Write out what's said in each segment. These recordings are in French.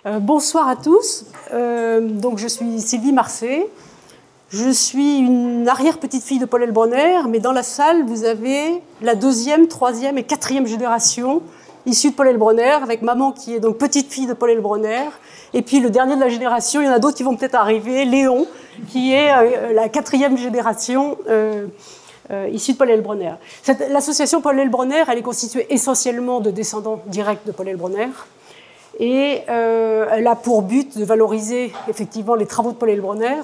Bonsoir à tous. Donc je suis Sylvie Marcet. Je suis une arrière-petite-fille de Paul Elbronner, mais dans la salle, vous avez la deuxième, troisième et quatrième génération issue de Paul Elbronner, avec maman qui est donc petite-fille de Paul Elbronner. Et puis le dernier de la génération, il y en a d'autres qui vont peut-être arriver, Léon, qui est la quatrième génération issue de Paul Elbronner. L'association Paul Elbronner, elle est constituée essentiellement de descendants directs de Paul Elbronner. Et elle a pour but de valoriser effectivement les travaux de Paul Elbronner,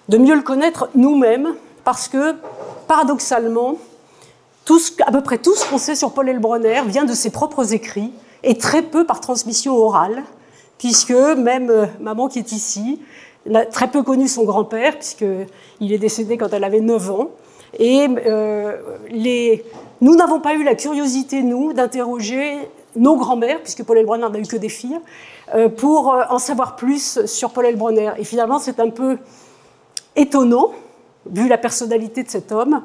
de mieux le connaître nous-mêmes, parce que, paradoxalement, à peu près tout ce qu'on sait sur Paul Elbronner vient de ses propres écrits, et très peu par transmission orale, puisque même maman qui est ici a très peu connu son grand-père, puisqu'il est décédé quand elle avait 9 ans. Et nous n'avons pas eu la curiosité, nous, d'interroger nos grands-mères, puisque Paul Elbronner n'a eu que des filles, pour en savoir plus sur Paul Elbronner. Et finalement, c'est un peu étonnant, vu la personnalité de cet homme.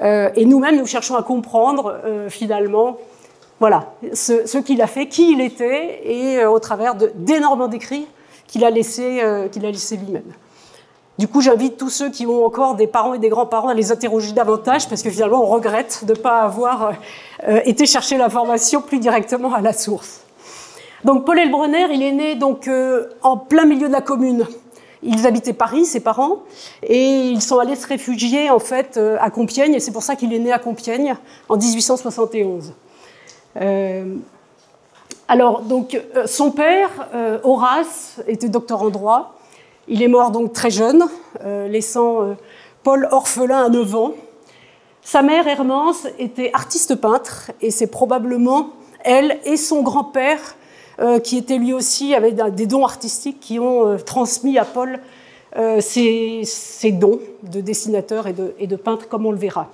Et nous-mêmes, nous cherchons à comprendre, finalement, voilà, ce qu'il a fait, qui il était, et au travers d'énormément d'écrits qu'il a laissés lui-même. Du coup, j'invite tous ceux qui ont encore des parents et des grands-parents à les interroger davantage, parce que finalement, on regrette de ne pas avoir été chercher l'information plus directement à la source. Donc, Paul Elbronner, il est né donc, en plein milieu de la commune. Ils habitaient Paris, ses parents, et ils sont allés se réfugier en fait à Compiègne, et c'est pour ça qu'il est né à Compiègne en 1871. Alors, donc, son père, Horace, était docteur en droit. Il est mort donc très jeune, laissant Paul orphelin à 9 ans. Sa mère, Hermance, était artiste-peintre, et c'est probablement elle et son grand-père qui était lui aussi, avait des dons artistiques qui ont transmis à Paul ses dons de dessinateur et de peintre, comme on le verra.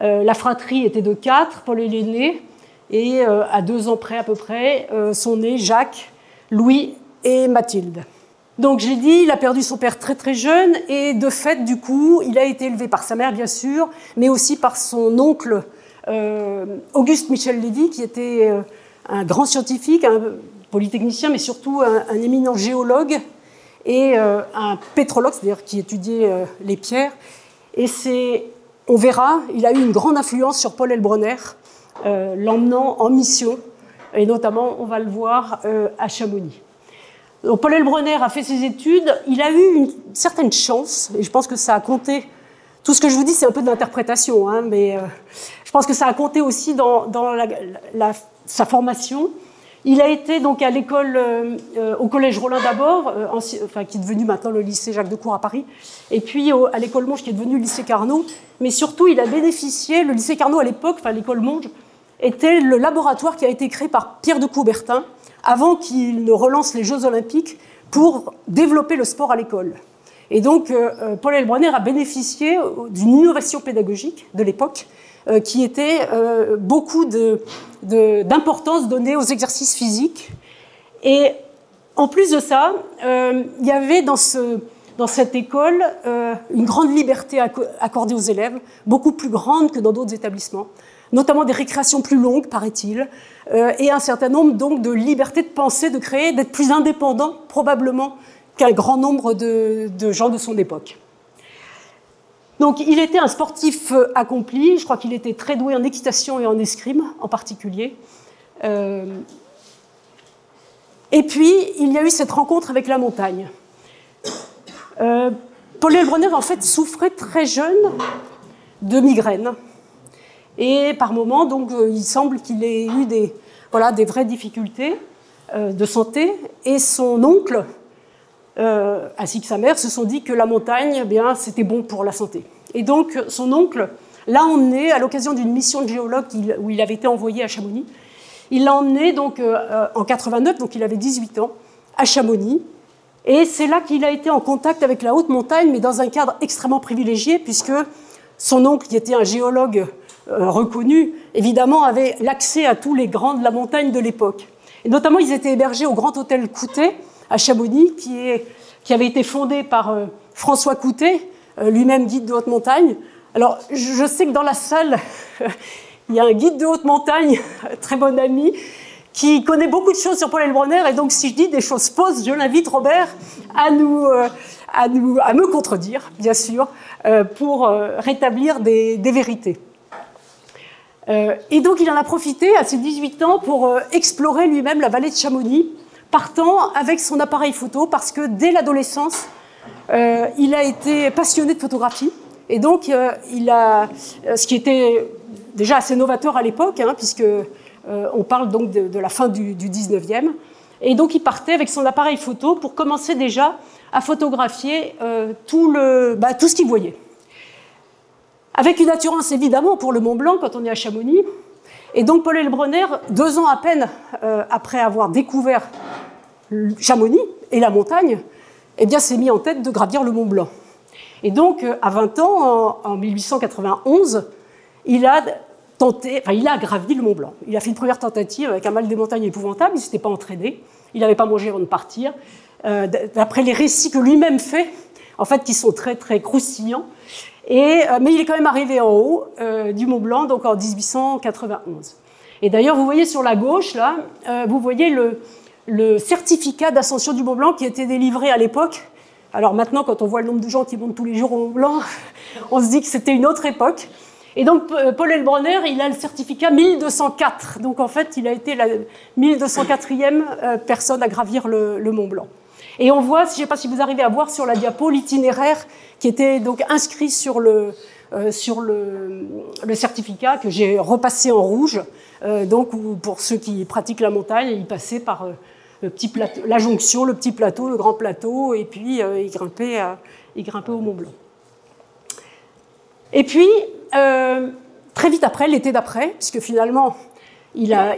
La fratrie était de 4, Paul est l'aîné, et à 2 ans près à peu près, sont nés Jacques, Louis et Mathilde. Donc j'ai dit, il a perdu son père très très jeune, et de fait, du coup, il a été élevé par sa mère, bien sûr, mais aussi par son oncle Auguste Michel Lévy, qui était un grand scientifique, un polytechnicien, mais surtout un éminent géologue et un pétrologue, c'est-à-dire qui étudiait les pierres. Et on verra, il a eu une grande influence sur Paul Elbronner, l'emmenant en mission, et notamment, on va le voir, à Chamonix. Donc, Paul Elbronner a fait ses études, il a eu une certaine chance, et je pense que ça a compté. Tout ce que je vous dis, c'est un peu de l'interprétation, hein, mais je pense que ça a compté aussi dans sa formation. Il a été donc à l'école, au collège Rollin d'abord, qui est devenu maintenant le lycée Jacques Decour à Paris, et puis à l'école Monge qui est devenu le lycée Carnot. Mais surtout, il a bénéficié, le lycée Carnot à l'époque, l'école Monge, était le laboratoire qui a été créé par Pierre de Coubertin avant qu'il ne relance les Jeux Olympiques pour développer le sport à l'école. Et donc, Paul Elbronner a bénéficié d'une innovation pédagogique de l'époque qui était beaucoup d'importance donnée aux exercices physiques. Et en plus de ça, il y avait dans cette école une grande liberté accordée aux élèves, beaucoup plus grande que dans d'autres établissements, notamment des récréations plus longues, paraît-il, et un certain nombre donc de libertés de penser, de créer, d'être plus indépendant, probablement, qu'un grand nombre de gens de son époque. Donc, il était un sportif accompli. Je crois qu'il était très doué en équitation et en escrime, en particulier. Et puis, il y a eu cette rencontre avec la montagne. Paul Elbronner, en fait, souffrait très jeune de migraines. Et par moments, donc, il semble qu'il ait eu des vraies difficultés de santé. Et son oncle, ainsi que sa mère, se sont dit que la montagne, c'était bon pour la santé. Et donc, son oncle l'a emmené, à l'occasion d'une mission de géologue où il avait été envoyé à Chamonix, il l'a emmené donc, en 89, donc il avait 18 ans, à Chamonix. Et c'est là qu'il a été en contact avec la haute montagne, mais dans un cadre extrêmement privilégié, puisque son oncle, qui était un géologue reconnu, évidemment, avait l'accès à tous les grands de la montagne de l'époque. Et notamment, ils étaient hébergés au Grand Hôtel Coutet, à Chamonix, qui avait été fondé par François Coutet, lui-même guide de haute montagne. Alors, je sais que dans la salle, il y a un guide de haute montagne, très bon ami, qui connaît beaucoup de choses sur Paul Elbronner, et donc si je dis des choses fausses, je l'invite, Robert, à me contredire, bien sûr, pour rétablir des vérités. Et donc il en a profité à ses 18 ans pour explorer lui-même la vallée de Chamonix, partant avec son appareil photo, parce que dès l'adolescence, il a été passionné de photographie, et donc ce qui était déjà assez novateur à l'époque, hein, puisque on parle donc de la fin du 19e, et donc il partait avec son appareil photo pour commencer déjà à photographier tout ce qu'il voyait. Avec une attirance évidemment pour le Mont Blanc quand on est à Chamonix. Et donc Paul Elbronner, 2 ans à peine après avoir découvert Chamonix et la montagne, eh bien, s'est mis en tête de gravir le Mont Blanc. Et donc à 20 ans, en 1891, il a gravi le Mont Blanc. Il a fait une première tentative avec un mal des montagnes épouvantable, il ne s'était pas entraîné, il n'avait pas mangé avant de partir. D'après les récits que lui-même fait, en fait, qui sont très, très croustillants. Mais il est quand même arrivé en haut du Mont Blanc, donc en 1891. Et d'ailleurs, vous voyez sur la gauche, là, vous voyez le certificat d'ascension du Mont Blanc qui a été délivré à l'époque. Alors maintenant, quand on voit le nombre de gens qui montent tous les jours au Mont Blanc, on se dit que c'était une autre époque. Et donc, Paul Elbronner, il a le certificat 1204. Donc, en fait, il a été la 1204e personne à gravir le Mont Blanc. Et on voit, je ne sais pas si vous arrivez à voir sur la diapo, l'itinéraire qui était donc inscrit sur le certificat que j'ai repassé en rouge. Donc, pour ceux qui pratiquent la montagne, ils passaient par le petit plateau, la jonction, le petit plateau, le grand plateau, et puis ils grimpaient au Mont Blanc. Et puis, très vite après, l'été d'après, puisque finalement, il a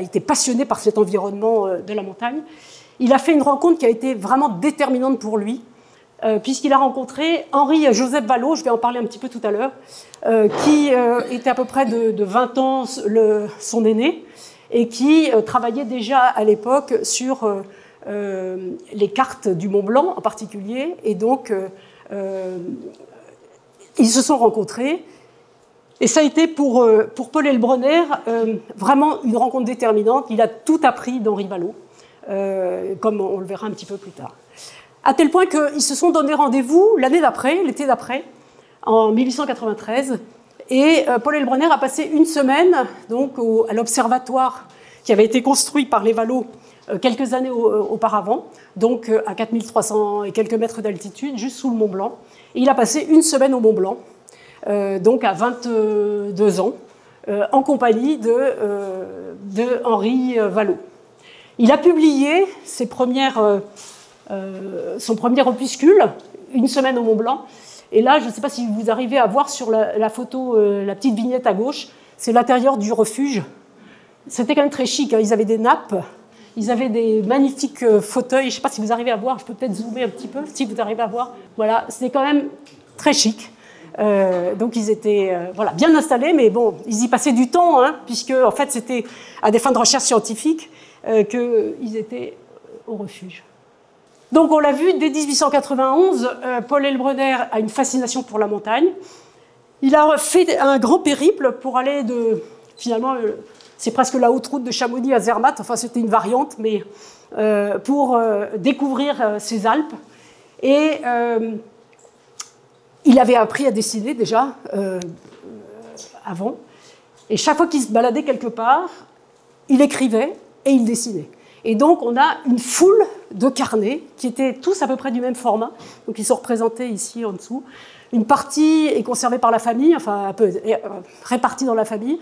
été passionné par cet environnement de la montagne, il a fait une rencontre qui a été vraiment déterminante pour lui, puisqu'il a rencontré Henri-Joseph Vallot, je vais en parler un petit peu tout à l'heure, qui était à peu près de 20 ans son aîné, et qui travaillait déjà à l'époque sur les cartes du Mont Blanc en particulier, et donc ils se sont rencontrés, et ça a été pour Paul Elbronner vraiment une rencontre déterminante. Il a tout appris d'Henri Vallot, comme on le verra un petit peu plus tard. À tel point qu'ils se sont donné rendez-vous l'année d'après, l'été d'après, en 1893, et Paul Elbronner a passé une semaine donc, à l'observatoire qui avait été construit par les Vallot quelques années auparavant, donc à 4300 et quelques mètres d'altitude, juste sous le Mont Blanc. Et il a passé une semaine au Mont Blanc, donc à 22 ans, en compagnie de Henri Vallot. Il a publié son premier opuscule, Une semaine au Mont Blanc. Et là, je ne sais pas si vous arrivez à voir sur la photo, la petite vignette à gauche, c'est l'intérieur du refuge. C'était quand même très chic, hein. Ils avaient des nappes, ils avaient des magnifiques fauteuils. Je ne sais pas si vous arrivez à voir, je peux peut-être zoomer un petit peu, si vous arrivez à voir. Voilà, c'était quand même très chic. Donc ils étaient bien installés, mais bon, ils y passaient du temps, hein, puisque en fait c'était à des fins de recherche scientifique qu'ils étaient au refuge. Donc on l'a vu, dès 1891, Paul Elbronner a une fascination pour la montagne. Il a fait un grand périple pour aller finalement, c'est presque la haute route de Chamonix à Zermatt, enfin c'était une variante, mais pour découvrir ces Alpes. Et il avait appris à dessiner déjà avant. Et chaque fois qu'il se baladait quelque part, il écrivait et il dessinait. Et donc, on a une foule de carnets qui étaient tous à peu près du même format. Donc, ils sont représentés ici en dessous. Une partie est conservée par la famille, enfin un peu répartie dans la famille.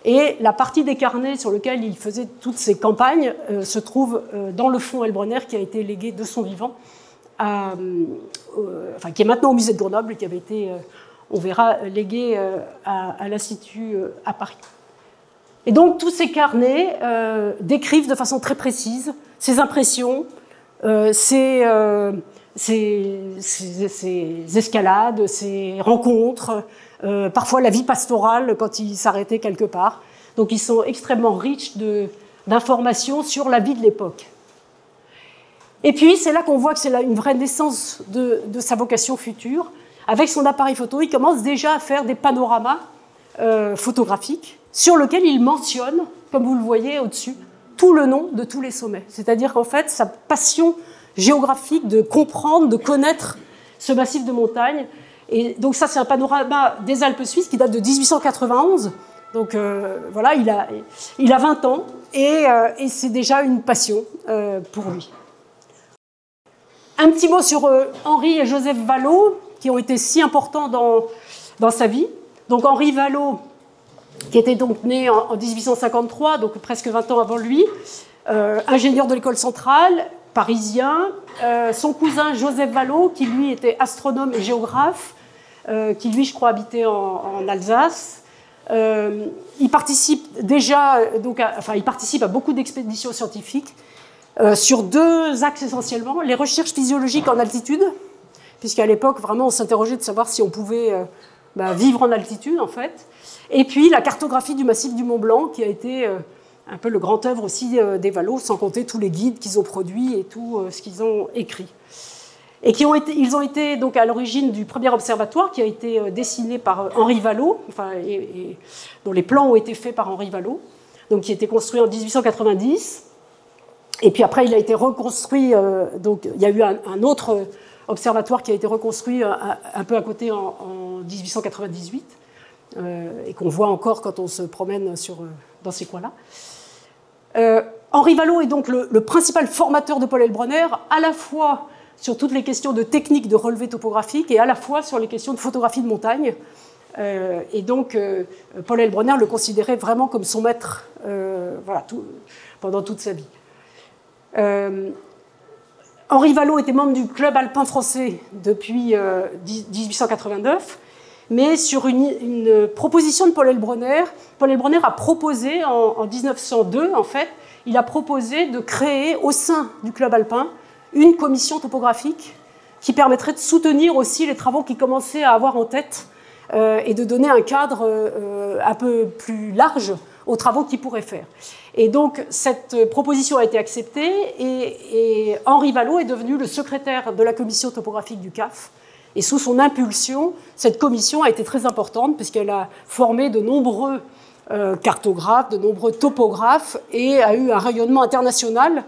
Et la partie des carnets sur lequel il faisait toutes ses campagnes se trouve dans le fonds Elbronner qui a été légué de son vivant, qui est maintenant au musée de Grenoble et qui avait été, on verra, légué à l'Institut à Paris. Et donc, tous ces carnets décrivent de façon très précise ses impressions, ses escalades, ses rencontres, parfois la vie pastorale quand il s'arrêtait quelque part. Donc, ils sont extrêmement riches d'informations sur la vie de l'époque. Et puis, c'est là qu'on voit que c'est une vraie naissance de sa vocation future. Avec son appareil photo, il commence déjà à faire des panoramas photographique sur lequel il mentionne, comme vous le voyez au-dessus, tout le nom de tous les sommets. C'est-à-dire qu'en fait, sa passion géographique de comprendre, de connaître ce massif de montagnes. Et donc ça, c'est un panorama des Alpes suisses qui date de 1891. Donc voilà, il a 20 ans et c'est déjà une passion pour lui. Un petit mot sur Henri et Joseph Vallot, qui ont été si importants dans sa vie. Donc Henri Vallot, qui était donc né en 1853, donc presque 20 ans avant lui, ingénieur de l'école centrale, parisien. Son cousin Joseph Vallot, qui lui était astronome et géographe, qui lui, je crois, habitait en Alsace. Il participe déjà, donc, il participe à beaucoup d'expéditions scientifiques sur deux axes essentiellement: les recherches physiologiques en altitude, puisqu'à l'époque, vraiment, on s'interrogeait de savoir si on pouvait vivre en altitude, en fait. Et puis la cartographie du massif du Mont Blanc, qui a été un peu le grand œuvre aussi des Vallot, sans compter tous les guides qu'ils ont produits et tout ce qu'ils ont écrit. Et ils ont été donc à l'origine du premier observatoire qui a été dessiné par Henri Vallot, dont les plans ont été faits par Henri Vallot, donc qui a été construit en 1890. Et puis après, il a été reconstruit, donc il y a eu un autre observatoire qui a été reconstruit un peu à côté en 1898, et qu'on voit encore quand on se promène dans ces coins-là. Henri Vallot est donc le principal formateur de Paul Elbronner, à la fois sur toutes les questions de technique de relevé topographique et à la fois sur les questions de photographie de montagne. Et donc, Paul Elbronner le considérait vraiment comme son maître pendant toute sa vie. Henri Vallot était membre du club alpin français depuis 1889, mais sur une proposition de Paul Elbronner a proposé en 1902, en fait, il a proposé de créer au sein du club alpin une commission topographique qui permettrait de soutenir aussi les travaux qu'il commençait à avoir en tête et de donner un cadre un peu plus large aux travaux qu'il pourrait faire. Et donc, cette proposition a été acceptée et Henri Vallot est devenu le secrétaire de la commission topographique du CAF. Et sous son impulsion, cette commission a été très importante puisqu'elle a formé de nombreux cartographes, de nombreux topographes et a eu un rayonnement international.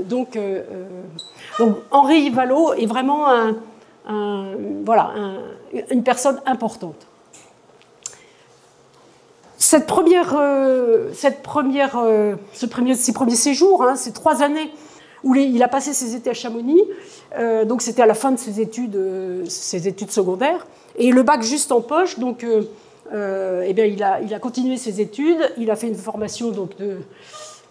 Donc Henri Vallot est vraiment une personne importante. Ces premiers séjours, ces 3 années où il a passé ses étés à Chamonix, donc c'était à la fin de ses études secondaires, et le bac juste en poche, donc il a continué ses études, il a fait une formation donc,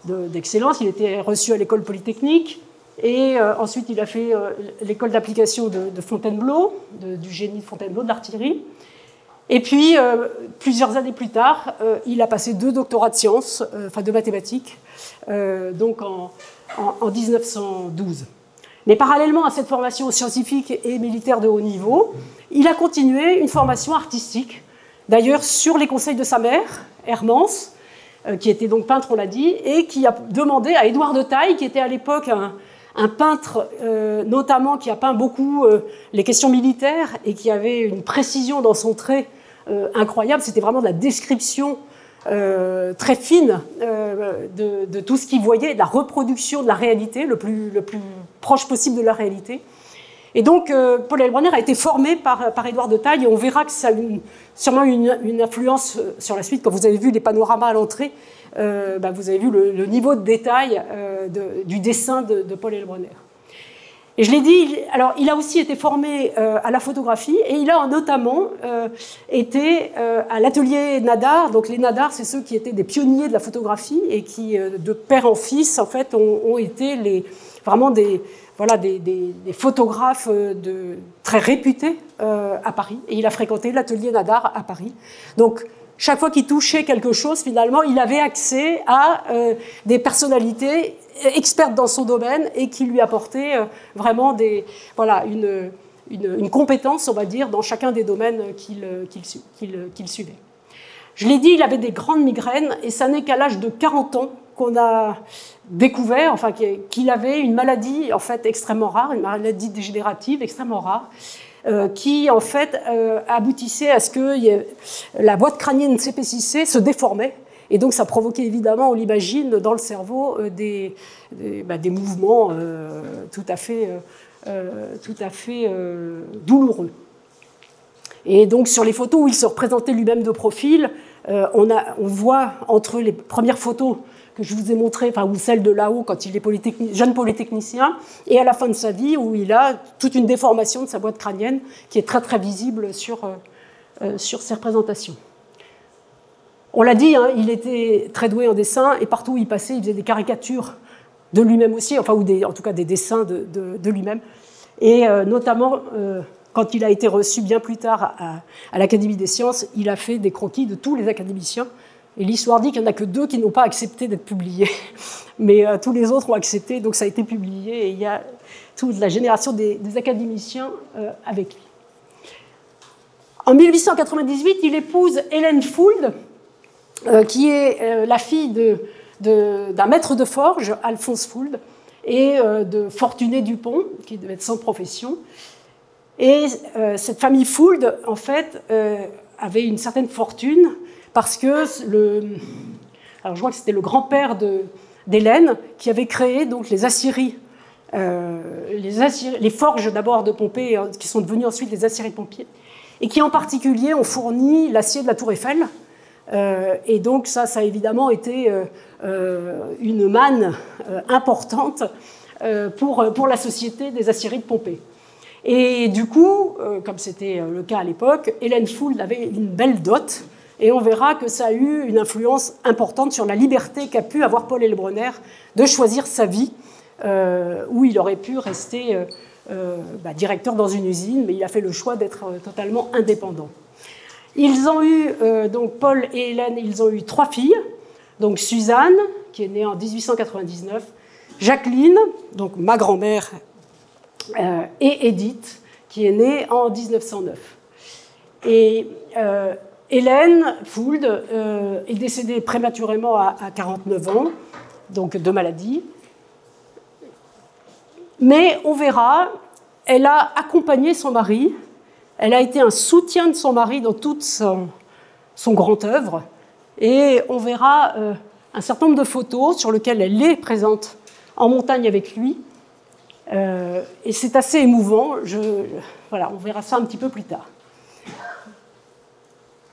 d'excellence, il était reçu à l'école polytechnique, et ensuite il a fait l'école d'application de Fontainebleau, du génie de Fontainebleau, de l'artillerie. Et puis, plusieurs années plus tard, il a passé 2 doctorats de sciences, de mathématiques, donc en 1912. Mais parallèlement à cette formation scientifique et militaire de haut niveau, il a continué une formation artistique, d'ailleurs sur les conseils de sa mère, Hermance, qui était donc peintre, on l'a dit, et qui a demandé à Édouard de Taille, qui était à l'époque un peintre notamment qui a peint beaucoup les questions militaires et qui avait une précision dans son trait incroyable. C'était vraiment de la description très fine de tout ce qu'il voyait, de la reproduction de la réalité, le plus proche possible de la réalité. Et donc, Paul Elbronner a été formé par Édouard de Taille, et on verra que ça a sûrement une influence sur la suite. Quand vous avez vu les panoramas à l'entrée, vous avez vu le niveau de détail du dessin de Paul Elbronner. Et je l'ai dit, alors il a aussi été formé à la photographie, et il a notamment été à l'atelier Nadar. Donc les Nadar, c'est ceux qui étaient des pionniers de la photographie et qui, de père en fils, en fait, ont été vraiment des photographes très réputés à Paris. Et il a fréquenté l'atelier Nadar à Paris. Donc, chaque fois qu'il touchait quelque chose, finalement, il avait accès à des personnalités expertes dans son domaine et qui lui apportaient vraiment une compétence, on va dire, dans chacun des domaines qu'il suivait. Je l'ai dit, il avait des grandes migraines, et ça n'est qu'à l'âge de 40 ans qu'on a découvert qu'il avait une maladie en fait extrêmement rare, une maladie dégénérative extrêmement rare, qui en fait aboutissait à ce que la boîte crânienne s'épaississait, se déformait, et donc ça provoquait évidemment, on l'imagine, dans le cerveau des mouvements tout à fait douloureux. Et donc sur les photos où il se représentait lui-même de profil, on voit entre les premières photos que je vous ai montrées, ou celle de là-haut quand il est jeune polytechnicien, et à la fin de sa vie où il a toute une déformation de sa boîte crânienne qui est très très visible sur ces représentations. On l'a dit, hein, il était très doué en dessin et partout où il passait, il faisait des caricatures de lui-même aussi, enfin, en tout cas des dessins de lui-même. Et notamment, quand il a été reçu bien plus tard à l'Académie des sciences, il a fait des croquis de tous les académiciens. Et l'histoire dit qu'il n'y en a que 2 qui n'ont pas accepté d'être publiés. Mais tous les autres ont accepté, donc ça a été publié. Et il y a toute la génération des académiciens avec lui. En 1898, il épouse Hélène Fould, qui est la fille d'un maître de forge, Alphonse Fould, et de Fortuné Dupont, qui devait être sans profession. Et cette famille Fould, en fait, avait une certaine fortune parce que alors je crois que c'était le grand-père d'Hélène qui avait créé donc les aciéries, les forges d'abord de Pompée, qui sont devenues ensuite les aciéries de Pompée, et qui en particulier ont fourni l'acier de la Tour Eiffel. Et donc ça a évidemment été une manne importante pour la société des aciéries de Pompée. Et du coup, comme c'était le cas à l'époque, Hélène Fould avait une belle dot, et on verra que ça a eu une influence importante sur la liberté qu'a pu avoir Paul Elbronner de choisir sa vie, où il aurait pu rester directeur dans une usine, mais il a fait le choix d'être totalement indépendant. Ils ont eu, donc Paul et Hélène, ils ont eu 3 filles, donc Suzanne, qui est née en 1899, Jacqueline, donc ma grand-mère, et Edith, qui est née en 1909. Et Hélène Fould est décédée prématurément à 49 ans, donc de maladie. Mais on verra, elle a accompagné son mari, elle a été un soutien de son mari dans toute son grand œuvre, et on verra un certain nombre de photos sur lesquelles elle est présente en montagne avec lui, et c'est assez émouvant. Voilà, on verra ça un petit peu plus tard.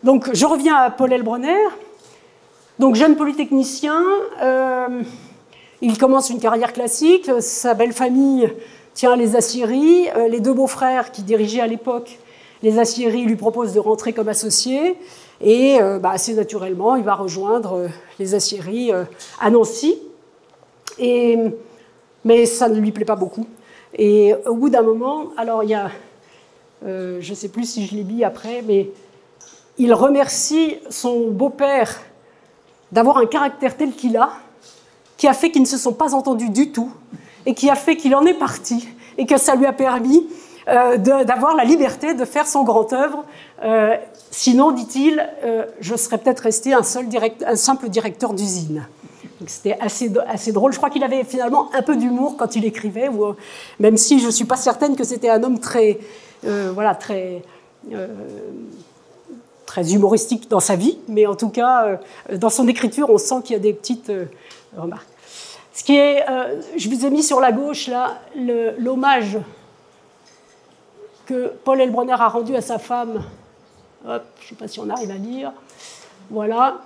Donc, je reviens à Paul Elbronner. Donc, jeune polytechnicien, il commence une carrière classique. Sa belle famille tient les aciéries. Les 2 beaux-frères qui dirigeaient à l'époque les aciéries lui proposent de rentrer comme associé. Et assez naturellement, il va rejoindre les aciéries à Nancy. Mais ça ne lui plaît pas beaucoup. Et au bout d'un moment, alors il y a, je ne sais plus si je l'ai dit après, mais il remercie son beau-père d'avoir un caractère tel qu'il a, qui a fait qu'ils ne se sont pas entendus du tout, et qui a fait qu'il en est parti, et que ça lui a permis d'avoir la liberté de faire son grand œuvre. Sinon, dit-il, je serais peut-être resté un simple directeur d'usine. C'était assez drôle. Je crois qu'il avait finalement un peu d'humour quand il écrivait, même si je ne suis pas certaine que c'était un homme très humoristique dans sa vie, mais en tout cas, dans son écriture, on sent qu'il y a des petites remarques. Ce qui est, je vous ai mis sur la gauche, là, l'hommage que Paul Elbronner a rendu à sa femme. Hop, je ne sais pas si on arrive à lire. Voilà.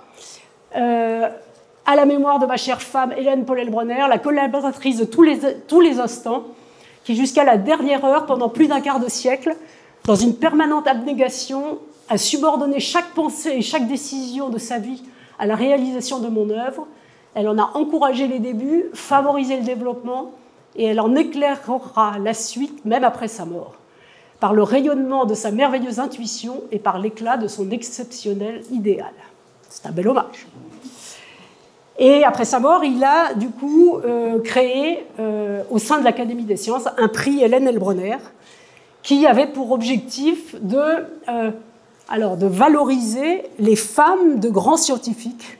À la mémoire de ma chère femme, Hélène Paul Elbronner, la collaboratrice de tous les instants, qui jusqu'à la dernière heure, pendant plus d'un quart de siècle, dans une permanente abnégation, a subordonné chaque pensée et chaque décision de sa vie à la réalisation de mon œuvre. Elle en a encouragé les débuts, favorisé le développement, et elle en éclairera la suite, même après sa mort, par le rayonnement de sa merveilleuse intuition et par l'éclat de son exceptionnel idéal. C'est un bel hommage. Et après sa mort, il a du coup créé, au sein de l'Académie des sciences, un prix Hélène Elbronner, qui avait pour objectif de valoriser les femmes de grands scientifiques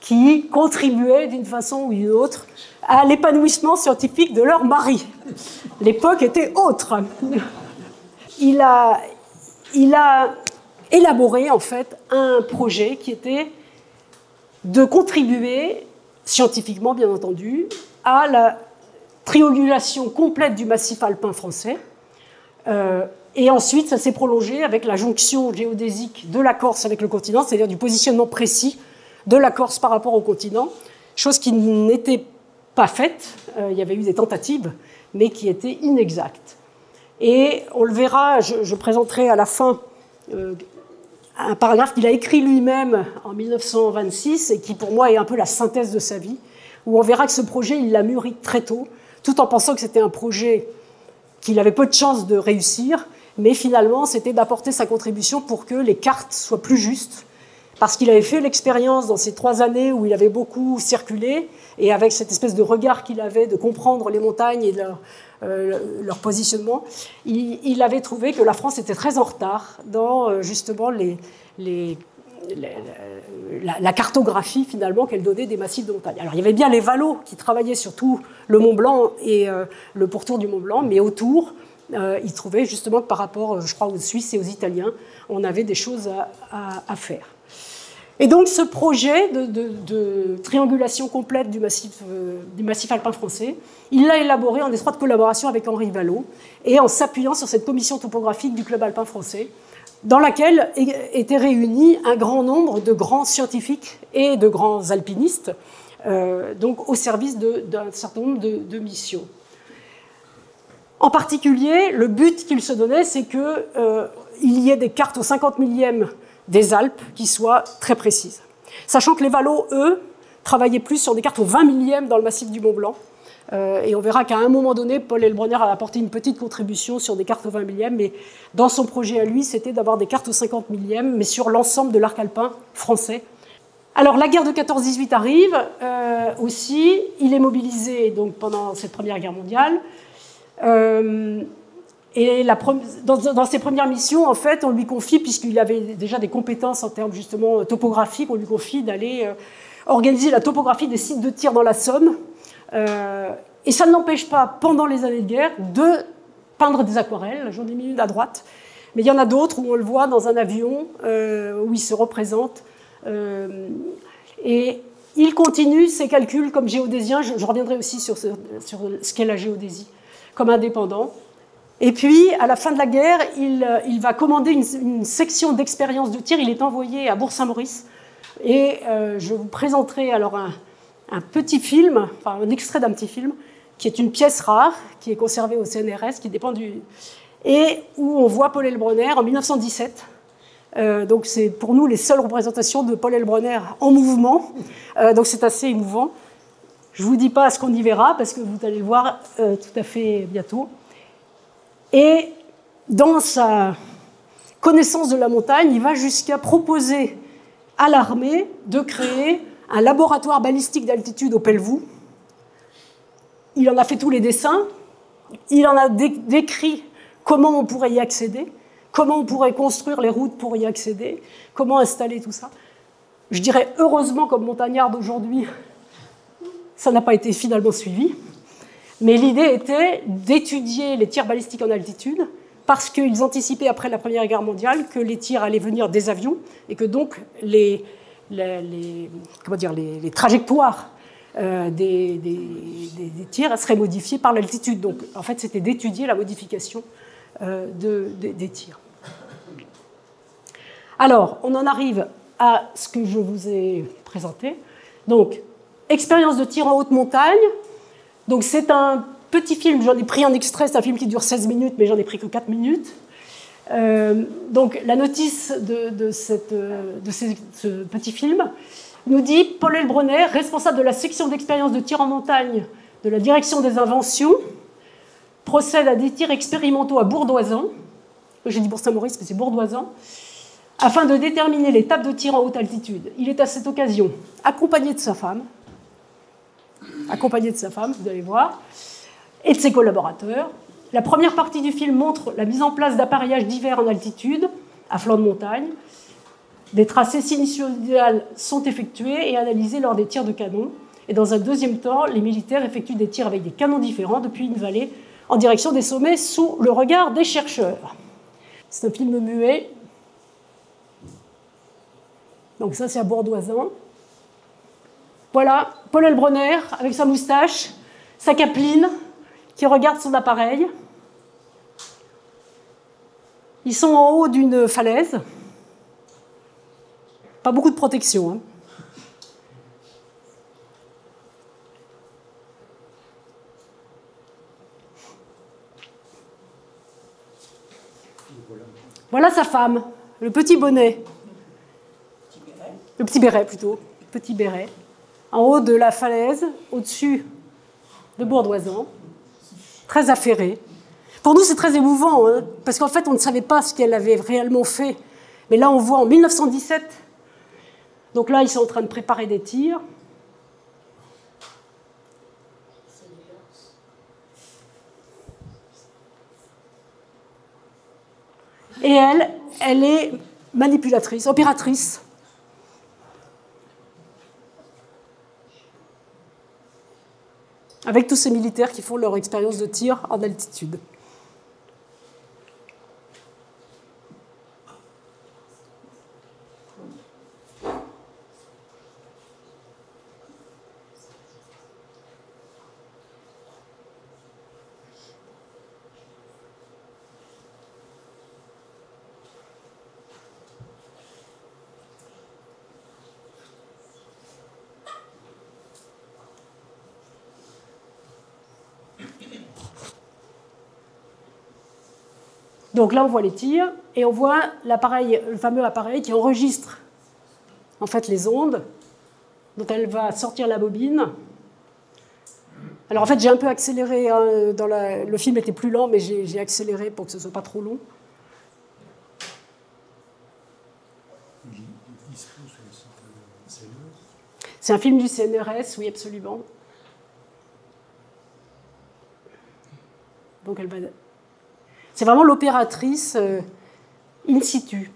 qui contribuaient d'une façon ou d'une autre à l'épanouissement scientifique de leur mari. L'époque était autre. il a élaboré en fait un projet qui était de contribuer, scientifiquement bien entendu, à la triangulation complète du massif alpin français. Et ensuite, ça s'est prolongé avec la jonction géodésique de la Corse avec le continent, c'est-à-dire du positionnement précis de la Corse par rapport au continent, chose qui n'était pas faite. Il y avait eu des tentatives, mais qui étaient inexactes. Et on le verra, je présenterai à la fin un paragraphe qu'il a écrit lui-même en 1926 et qui, pour moi, est un peu la synthèse de sa vie, où on verra que ce projet, il l'a mûri très tôt, tout en pensant que c'était un projet qu'il avait peu de chances de réussir, mais finalement, c'était d'apporter sa contribution pour que les cartes soient plus justes, parce qu'il avait fait l'expérience dans ces 3 années où il avait beaucoup circulé, et avec cette espèce de regard qu'il avait de comprendre les montagnes et leur positionnement, il avait trouvé que la France était très en retard dans justement la cartographie finalement qu'elle donnait des massifs de montagne. Alors il y avait bien les Valos qui travaillaient sur tout le Mont Blanc et le pourtour du Mont Blanc, mais autour, ils trouvaient justement que par rapport, je crois, aux Suisses et aux Italiens, on avait des choses à faire. Et donc ce projet de triangulation complète du massif alpin français, il l'a élaboré en étroite collaboration avec Henri Vallot et en s'appuyant sur cette commission topographique du Club alpin français, dans laquelle étaient réunis un grand nombre de grands scientifiques et de grands alpinistes, donc au service d'un certain nombre de missions. En particulier, le but qu'il se donnait, c'est qu'il y ait des cartes au 50 millième des Alpes qui soient très précises. Sachant que les Valos, eux, travaillaient plus sur des cartes au 20 millième dans le massif du Mont Blanc. Et on verra qu'à un moment donné, Paul Elbronner a apporté une petite contribution sur des cartes au 20 millième, mais dans son projet à lui, c'était d'avoir des cartes au 50 millième, mais sur l'ensemble de l'arc alpin français. Alors la guerre de 14-18 arrive aussi, il est mobilisé donc, pendant cette Première Guerre mondiale. Et dans ses premières missions, en fait, on lui confie, puisqu'il avait déjà des compétences en termes justement topographiques, on lui confie d'aller organiser la topographie des sites de tir dans la Somme. Et ça ne l'empêche pas, pendant les années de guerre, de peindre des aquarelles. J'en ai mis une à droite. Mais il y en a d'autres où on le voit dans un avion, où il se représente. Et il continue ses calculs comme géodésien. Je reviendrai aussi sur ce qu'est la géodésie, comme indépendant. Et puis, à la fin de la guerre, il va commander une section d'expérience de tir. Il est envoyé à Bourg-Saint-Maurice. Et je vous présenterai alors un petit film, enfin un extrait d'un petit film, qui est une pièce rare, qui est conservée au CNRS, qui dépend et où on voit Paul Elbronner en 1917. Donc c'est pour nous les seules représentations de Paul Elbronner en mouvement. Donc c'est assez émouvant. Je ne vous dis pas ce qu'on y verra, parce que vous allez le voir tout à fait bientôt. Et dans sa connaissance de la montagne, il va jusqu'à proposer à l'armée de créer un laboratoire balistique d'altitude au Pelvoux. Il en a fait tous les dessins, il en a décrit comment on pourrait y accéder, comment on pourrait construire les routes pour y accéder, comment installer tout ça. Je dirais heureusement, comme montagnard d'aujourd'hui, ça n'a pas été finalement suivi. Mais l'idée était d'étudier les tirs balistiques en altitude, parce qu'ils anticipaient après la Première Guerre mondiale que les tirs allaient venir des avions et que donc les trajectoires des tirs seraient modifiées par l'altitude. Donc en fait, c'était d'étudier la modification des tirs. Alors, on en arrive à ce que je vous ai présenté. Donc, expérience de tir en haute montagne. Donc c'est un petit film, j'en ai pris un extrait, c'est un film qui dure 16 minutes, mais j'en ai pris que 4 minutes. Donc la notice de ce petit film nous dit « Paul Elbronner, responsable de la section d'expérience de tir en montagne de la direction des inventions, procède à des tirs expérimentaux à Bourdoisan », j'ai dit Bourg-Saint-Maurice, mais c'est Bourdoisan, afin de déterminer l'étape de tir en haute altitude. Il est à cette occasion accompagné de sa femme, vous allez voir, et de ses collaborateurs. La première partie du film montre la mise en place d'appareillages divers en altitude, à flanc de montagne. Des tracés sinusoïdales sont effectués et analysés lors des tirs de canon. Et dans un deuxième temps, les militaires effectuent des tirs avec des canons différents depuis une vallée en direction des sommets sous le regard des chercheurs. C'est un film muet. Donc ça, c'est à Bourdoisan. Voilà, Paul Elbronner, avec sa moustache, sa capeline, qui regarde son appareil. Ils sont en haut d'une falaise. Pas beaucoup de protection, hein. Voilà sa femme, le petit bonnet. Le petit béret, plutôt. Le petit béret. En haut de la falaise, au-dessus de Bourdoisan. Très affairée. Pour nous, c'est très émouvant, hein, parce qu'en fait, on ne savait pas ce qu'elle avait réellement fait. Mais là, on voit en 1917. Donc là, ils sont en train de préparer des tirs. Et elle est manipulatrice, opératrice. Avec tous ces militaires qui font leur expérience de tir en altitude. Donc là, on voit les tirs et on voit l'appareil, le fameux appareil qui enregistre en fait les ondes dont elle va sortir la bobine. Alors en fait, j'ai un peu accéléré, hein, le film était plus lent, mais j'ai accéléré pour que ce ne soit pas trop long. C'est un film du CNRS, oui, absolument. Donc elle va... C'est vraiment l'opératrice in situ.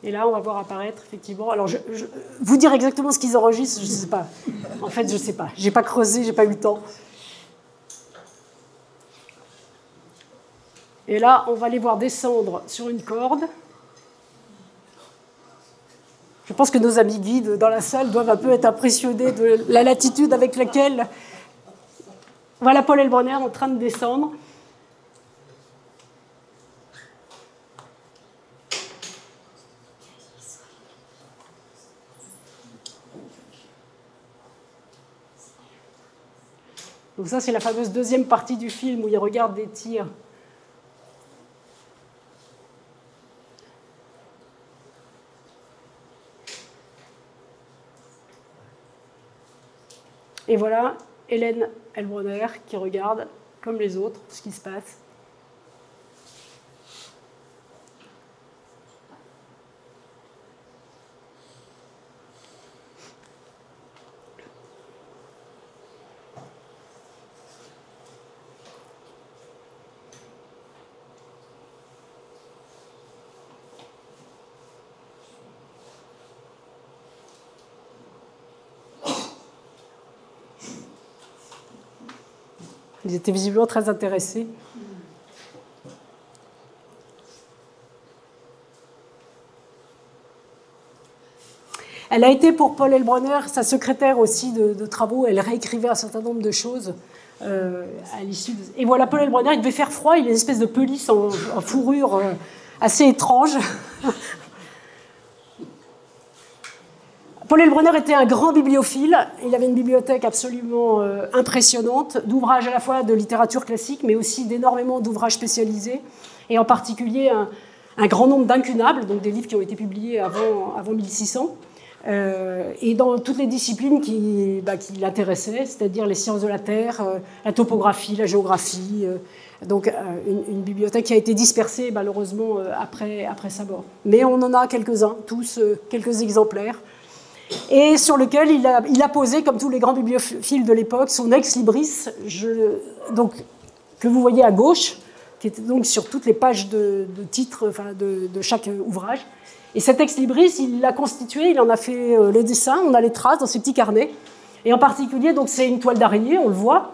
Et là, on va voir apparaître, effectivement... Alors, vous dire exactement ce qu'ils enregistrent, je ne sais pas. En fait, je ne sais pas. Je n'ai pas creusé, je n'ai pas eu le temps. Et là, on va les voir descendre sur une corde. Je pense que nos amis guides dans la salle doivent un peu être impressionnés de la latitude avec laquelle... Voilà Paul Elbronner en train de descendre. Donc ça, c'est la fameuse deuxième partie du film où il regarde des tirs. Et voilà Hélène Elbronner qui regarde, comme les autres, ce qui se passe. Ils étaient visiblement très intéressés. Elle a été pour Paul Elbronner sa secrétaire aussi de travaux. Elle réécrivait un certain nombre de choses à l'issue. Et voilà, Paul Elbronner, il devait faire froid. Il a une espèce de pelisse en fourrure assez étrange. Paul Elbronner était un grand bibliophile. Il avait une bibliothèque absolument impressionnante, d'ouvrages à la fois de littérature classique, mais aussi d'énormément d'ouvrages spécialisés, et en particulier un grand nombre d'incunables, donc des livres qui ont été publiés avant 1600, et dans toutes les disciplines qui l'intéressaient, c'est-à-dire les sciences de la Terre, la topographie, la géographie. Donc une bibliothèque qui a été dispersée malheureusement après sa mort. Mais on en a quelques-uns, tous quelques exemplaires, et sur lequel il a posé, comme tous les grands bibliophiles de l'époque, son ex libris, donc, que vous voyez à gauche, qui était donc sur toutes les pages de titres de chaque ouvrage. Et cet ex-libris, il l'a constitué, il en a fait le dessin, on a les traces dans ses petits carnets. Et en particulier, donc c'est une toile d'araignée, on le voit.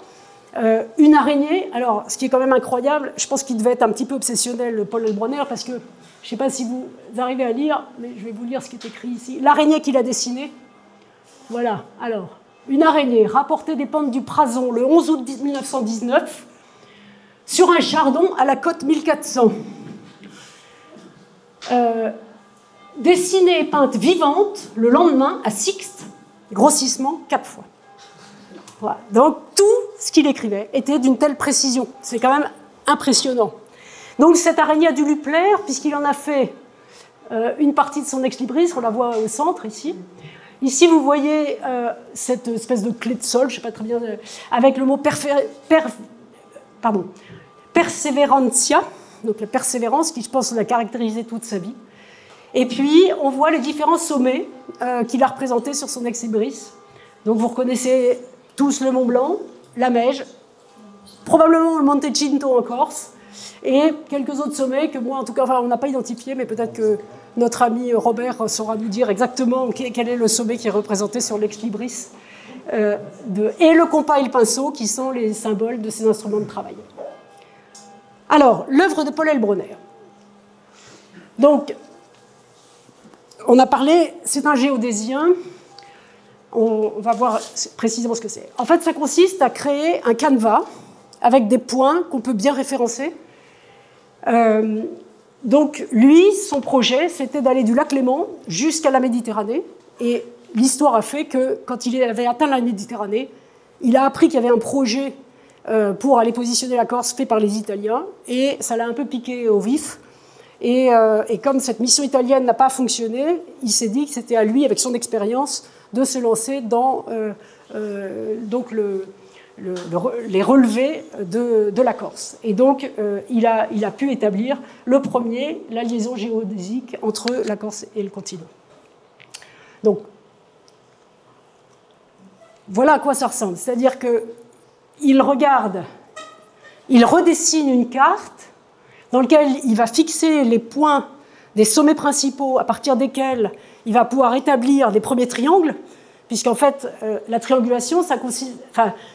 Une araignée, alors ce qui est quand même incroyable, je pense qu'il devait être un petit peu obsessionnel, Paul Elbronner, parce que je ne sais pas si vous arrivez à lire, mais je vais vous lire ce qui est écrit ici. L'araignée qu'il a dessinée, voilà, alors, une araignée rapportée des pentes du Prazon le 11 août 1919 sur un chardon à la cote 1400. Dessinée et peinte vivante le lendemain à Sixte, grossissement 4 fois. Voilà. Donc tout ce qu'il écrivait était d'une telle précision. C'est quand même impressionnant. Donc cette araignée a dû lui plaire puisqu'il en a fait une partie de son ex-libris, on la voit au centre ici. Ici vous voyez cette espèce de clé de sol, je ne sais pas très bien, avec le mot perseverantia, donc la persévérance qui je pense l'a caractérisé toute sa vie. Et puis, on voit les différents sommets qu'il a représentés sur son ex-libris. Donc, vous reconnaissez tous le Mont Blanc, la Meige, probablement le Monte Cinto en Corse, et quelques autres sommets que moi, en tout cas, enfin, on n'a pas identifié, mais peut-être que notre ami Robert saura nous dire exactement quel est le sommet qui est représenté sur l'ex-libris, et le compas et le pinceau, qui sont les symboles de ces instruments de travail. Alors, l'œuvre de Paul Elbronner. Donc, on a parlé, c'est un géodésien. On va voir précisément ce que c'est. En fait, ça consiste à créer un canevas avec des points qu'on peut bien référencer. Donc, lui, son projet, c'était d'aller du lac Léman jusqu'à la Méditerranée. Et l'histoire a fait que, quand il avait atteint la Méditerranée, il a appris qu'il y avait un projet pour aller positionner la Corse fait par les Italiens. Et ça l'a un peu piqué au vif. Et comme cette mission italienne n'a pas fonctionné, il s'est dit que c'était à lui, avec son expérience, de se lancer dans donc les relevés de la Corse. Et donc, il a pu établir le premier, la liaison géodésique entre la Corse et le continent. Donc, voilà à quoi ça ressemble. C'est-à-dire qu'il regarde, il redessine une carte dans lequel il va fixer les points des sommets principaux à partir desquels il va pouvoir établir des premiers triangles, puisqu'en fait, la triangulation,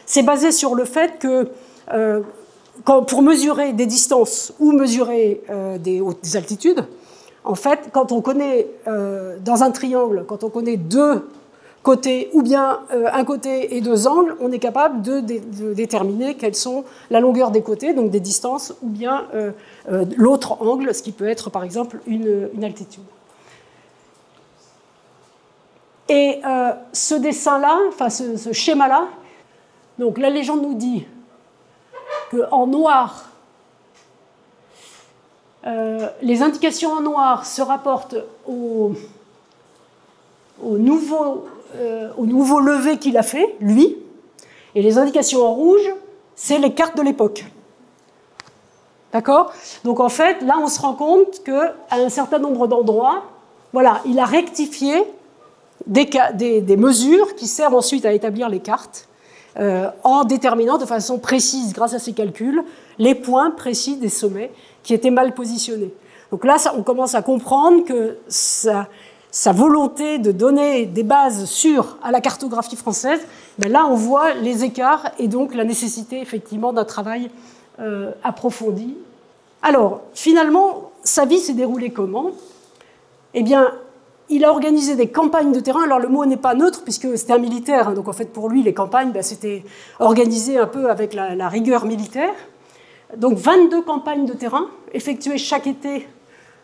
c'est basé sur le fait que pour mesurer des distances ou mesurer des altitudes, en fait, quand on connaît, dans un triangle, quand on connaît deux côtés ou bien un côté et deux angles, on est capable de déterminer quelles sont la longueur des côtés, donc des distances, ou bien l'autre angle, ce qui peut être par exemple une altitude. Et ce dessin-là, enfin ce schéma-là, donc la légende nous dit qu'en noir, les indications en noir se rapportent au nouveau levé qu'il a fait, lui, et les indications en rouge, c'est les cartes de l'époque. D'accord ? Donc en fait, là, on se rend compte qu'à un certain nombre d'endroits, voilà, il a rectifié des mesures qui servent ensuite à établir les cartes, en déterminant de façon précise, grâce à ces calculs, les points précis des sommets qui étaient mal positionnés. Donc là, on commence à comprendre que sa volonté de donner des bases sûres à la cartographie française, ben là, on voit les écarts et donc la nécessité, effectivement, d'un travail approfondi. Alors, finalement, sa vie s'est déroulée comment ? Eh bien, il a organisé des campagnes de terrain. Alors, le mot n'est pas neutre, puisque c'était un militaire. Donc, en fait, pour lui, les campagnes, ben, c'était organisé un peu avec la rigueur militaire. Donc, 22 campagnes de terrain, effectuées chaque été,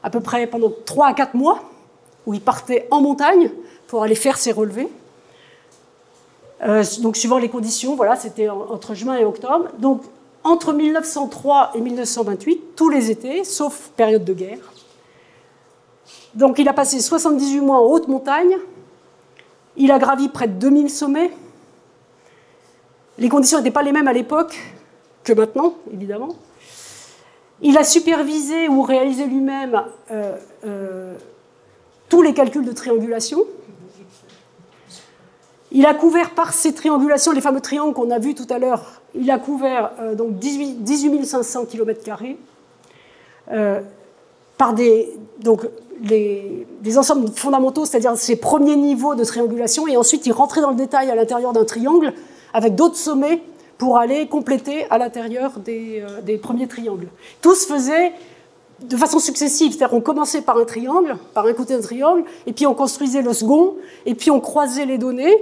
à peu près pendant 3 à 4 mois, où il partait en montagne pour aller faire ses relevés. Donc, suivant les conditions, voilà, c'était entre juin et octobre. Donc, entre 1903 et 1928, tous les étés, sauf période de guerre. Donc, il a passé 78 mois en haute montagne. Il a gravi près de 2000 sommets. Les conditions n'étaient pas les mêmes à l'époque que maintenant, évidemment. Il a supervisé ou réalisé lui-même tous les calculs de triangulation. Il a couvert par ces triangulations, les fameux triangles qu'on a vus tout à l'heure, il a couvert donc 18 500 km². par des ensembles fondamentaux, c'est-à-dire ces premiers niveaux de triangulation, et ensuite il rentrait dans le détail à l'intérieur d'un triangle avec d'autres sommets pour aller compléter à l'intérieur des premiers triangles. Tout se faisait de façon successive, c'est-à-dire on commençait par un triangle, par un côté d'un triangle, et puis on construisait le second, et puis on croisait les données,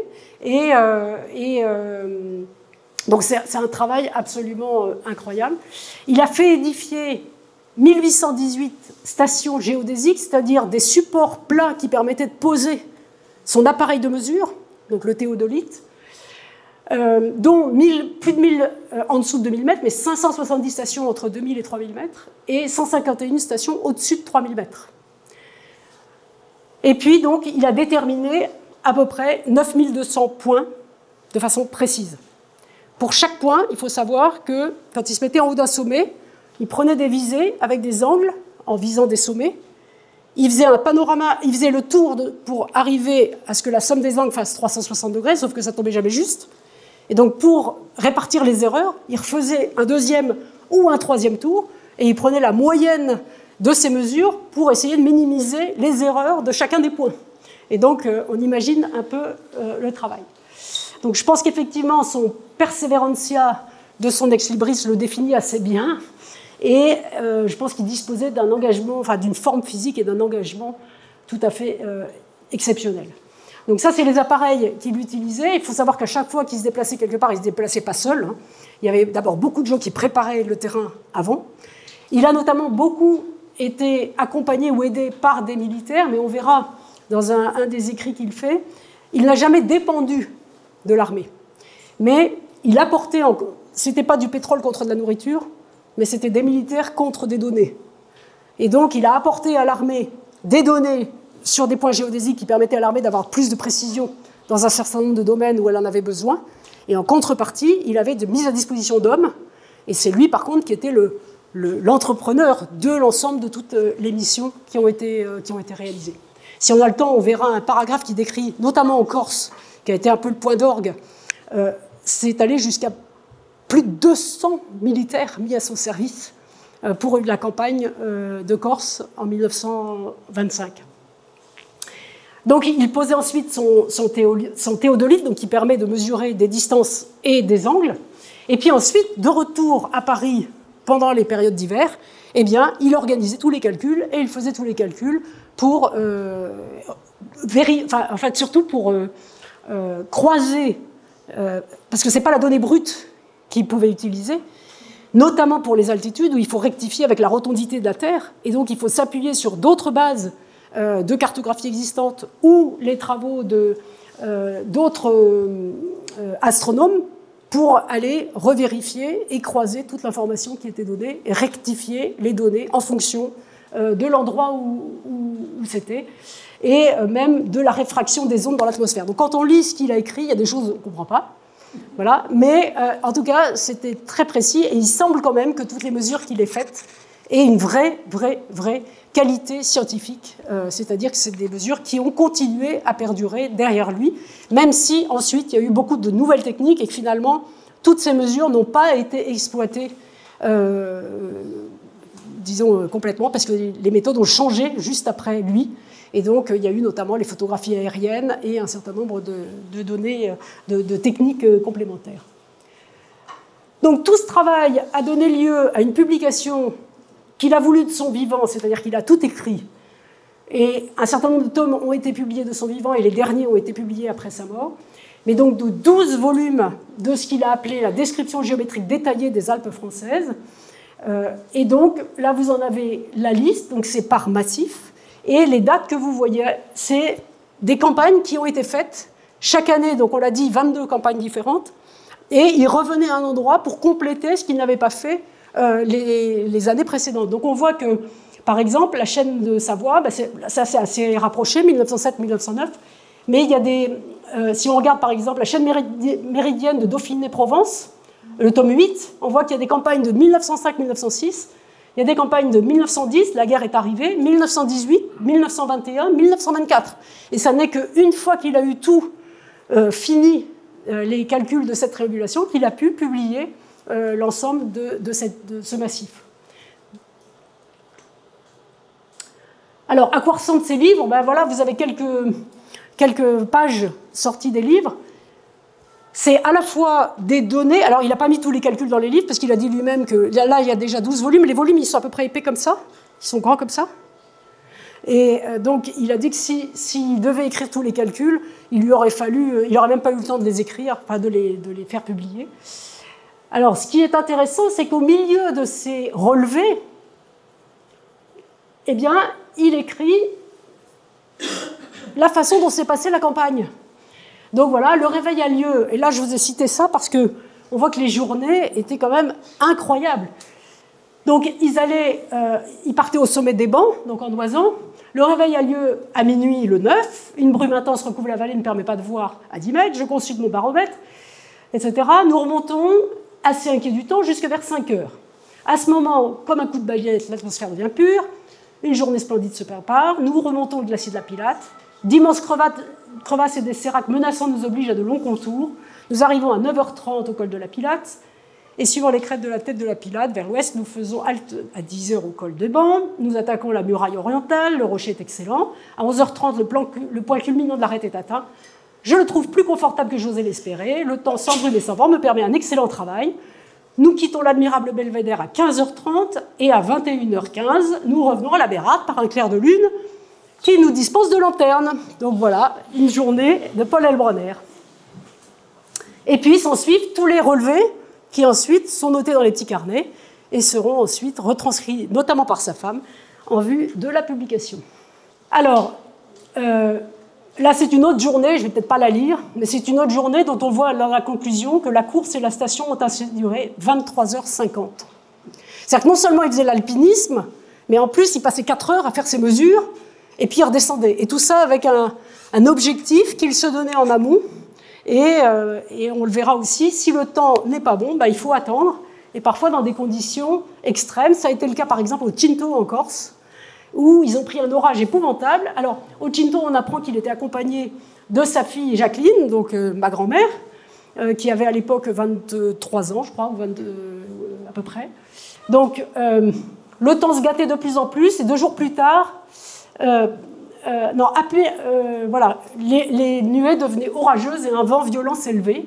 donc c'est un travail absolument incroyable. Il a fait édifier 1818 stations géodésiques, c'est-à-dire des supports plats qui permettaient de poser son appareil de mesure, donc le théodolite, dont plus de 1000 en dessous de 2000 mètres, mais 570 stations entre 2000 et 3000 mètres, et 151 stations au-dessus de 3000 mètres. Et puis, donc, il a déterminé à peu près 9200 points de façon précise. Pour chaque point, il faut savoir que quand il se mettait en haut d'un sommet, il prenait des visées avec des angles en visant des sommets. Il faisait un panorama, il faisait le tour pour arriver à ce que la somme des angles fasse 360 degrés, sauf que ça tombait jamais juste. Et donc, pour répartir les erreurs, il refaisait un deuxième ou un troisième tour, et il prenait la moyenne de ces mesures pour essayer de minimiser les erreurs de chacun des points. Et donc, on imagine un peu le travail. Donc, je pense qu'effectivement, son perseverantia de son ex libris le définit assez bien. Et je pense qu'il disposait d'un engagement, enfin d'une forme physique et d'un engagement tout à fait exceptionnel. Donc ça, c'est les appareils qu'il utilisait. Il faut savoir qu'à chaque fois qu'il se déplaçait quelque part, il ne se déplaçait pas seul. Hein. Il y avait d'abord beaucoup de gens qui préparaient le terrain avant. Il a notamment beaucoup été accompagné ou aidé par des militaires, mais on verra dans un des écrits qu'il fait, il n'a jamais dépendu de l'armée. Mais il apportait, ce n'était pas du pétrole contre de la nourriture, mais c'était des militaires contre des données. Et donc, il a apporté à l'armée des données sur des points géodésiques qui permettaient à l'armée d'avoir plus de précision dans un certain nombre de domaines où elle en avait besoin. Et en contrepartie, il avait mis à disposition d'hommes. Et c'est lui, par contre, qui était l'entrepreneur de l'ensemble de toutes les missions qui ont été réalisées. Si on a le temps, on verra un paragraphe qui décrit, notamment en Corse, qui a été un peu le point d'orgue, c'est allé jusqu'à plus de 200 militaires mis à son service pour la campagne de Corse en 1925. Donc il posait ensuite son théodolite, donc qui permet de mesurer des distances et des angles. Et puis ensuite, de retour à Paris pendant les périodes d'hiver, eh bien, il organisait tous les calculs et il faisait tous les calculs pour surtout pour croiser, parce que ce n'est pas la donnée brute qu'il pouvait utiliser, notamment pour les altitudes où il faut rectifier avec la rotondité de la Terre, et donc il faut s'appuyer sur d'autres bases de cartographie existantes ou les travaux d'autres astronomes pour aller revérifier et croiser toute l'information qui était donnée et rectifier les données en fonction de l'endroit où c'était et même de la réfraction des ondes dans l'atmosphère. Donc quand on lit ce qu'il a écrit, il y a des choses qu'on ne comprend pas. Voilà. Mais en tout cas, c'était très précis et il semble quand même que toutes les mesures qu'il ait faites aient une vraie qualité scientifique. C'est-à-dire que c'est des mesures qui ont continué à perdurer derrière lui, même si ensuite il y a eu beaucoup de nouvelles techniques et que finalement, toutes ces mesures n'ont pas été exploitées, disons complètement, parce que les méthodes ont changé juste après lui. Et donc, il y a eu notamment les photographies aériennes et un certain nombre de données, de techniques complémentaires. Donc, tout ce travail a donné lieu à une publication qu'il a voulu de son vivant, c'est-à-dire qu'il a tout écrit. Et un certain nombre de tomes ont été publiés de son vivant et les derniers ont été publiés après sa mort. Mais donc, de 12 volumes de ce qu'il a appelé la description géométrique détaillée des Alpes françaises. Et donc, là, vous en avez la liste, donc c'est par massif. Et les dates que vous voyez, c'est des campagnes qui ont été faites chaque année. Donc, on l'a dit, 22 campagnes différentes. Et il revenait à un endroit pour compléter ce qu'il n'avait pas fait les années précédentes. Donc, on voit que, par exemple, la chaîne de Savoie, ça c'est assez rapproché, 1907-1909. Mais il y a des... si on regarde, par exemple, la chaîne méridienne de Dauphiné-Provence, le tome 8, on voit qu'il y a des campagnes de 1905-1906. Il y a des campagnes de 1910, la guerre est arrivée, 1918, 1921, 1924. Et ça n'est qu'une fois qu'il a eu tout fini, les calculs de cette triangulation, qu'il a pu publier l'ensemble de ce massif. Alors, à quoi ressemblent ces livres? Ben voilà, vous avez quelques pages sorties des livres. C'est à la fois des données. Alors, il n'a pas mis tous les calculs dans les livres, parce qu'il a dit lui-même que là, il y a déjà 12 volumes. Les volumes, ils sont à peu près épais comme ça. Ils sont grands comme ça. Et donc, il a dit que s'il devait écrire tous les calculs, il n'aurait même pas eu le temps de les écrire, enfin de les faire publier. Alors, ce qui est intéressant, c'est qu'au milieu de ces relevés, eh bien, il écrit la façon dont s'est passée la campagne. Donc voilà, le réveil a lieu. Et là, je vous ai cité ça parce qu'on voit que les journées étaient quand même incroyables. Donc, ils partaient au sommet des bancs, donc en Oisans. Le réveil a lieu à minuit le 9. Une brume intense recouvre la vallée, ne permet pas de voir à 10 mètres. Je consulte mon baromètre, etc. Nous remontons, assez inquiets du temps, jusque vers 5 heures. À ce moment, comme un coup de baguette, l'atmosphère devient pure. Une journée splendide se prépare. Nous remontons le glacier de la Pilate. D'immenses crevasses et des séracs menaçants nous obligent à de longs contours. Nous arrivons à 9h30 au col de la Pilate. Et suivant les crêtes de la tête de la Pilate, vers l'ouest, nous faisons halte à 10h au col des Bancs. Nous attaquons la muraille orientale. Le rocher est excellent. À 11h30, le point culminant de l'arête est atteint. Je le trouve plus confortable que j'osais l'espérer. Le temps sans brume et sans vent me permet un excellent travail. Nous quittons l'admirable belvédère à 15h30 et à 21h15, nous revenons à la Bérarde par un clair de lune qui nous dispose de lanternes. Donc voilà, une journée de Paul Elbronner. Et puis s'en suivent tous les relevés qui ensuite sont notés dans les petits carnets et seront ensuite retranscrits, notamment par sa femme, en vue de la publication. Alors, là c'est une autre journée, je ne vais peut-être pas la lire, mais c'est une autre journée dont on voit dans la conclusion que la course et la station ont ainsi duré 23h50. C'est-à-dire que non seulement il faisait l'alpinisme, mais en plus il passait 4 heures à faire ses mesures, et puis il redescendait. Et tout ça avec un objectif qu'il se donnait en amont. Et on le verra aussi, si le temps n'est pas bon, il faut attendre. Et parfois dans des conditions extrêmes. Ça a été le cas par exemple au Cinto en Corse, où ils ont pris un orage épouvantable. Alors au Cinto, on apprend qu'il était accompagné de sa fille Jacqueline, donc ma grand-mère, qui avait à l'époque 23 ans, je crois, ou 22 à peu près. Donc le temps se gâtait de plus en plus, et 2 jours plus tard... voilà, les nuées devenaient orageuses et un vent violent s'élevait.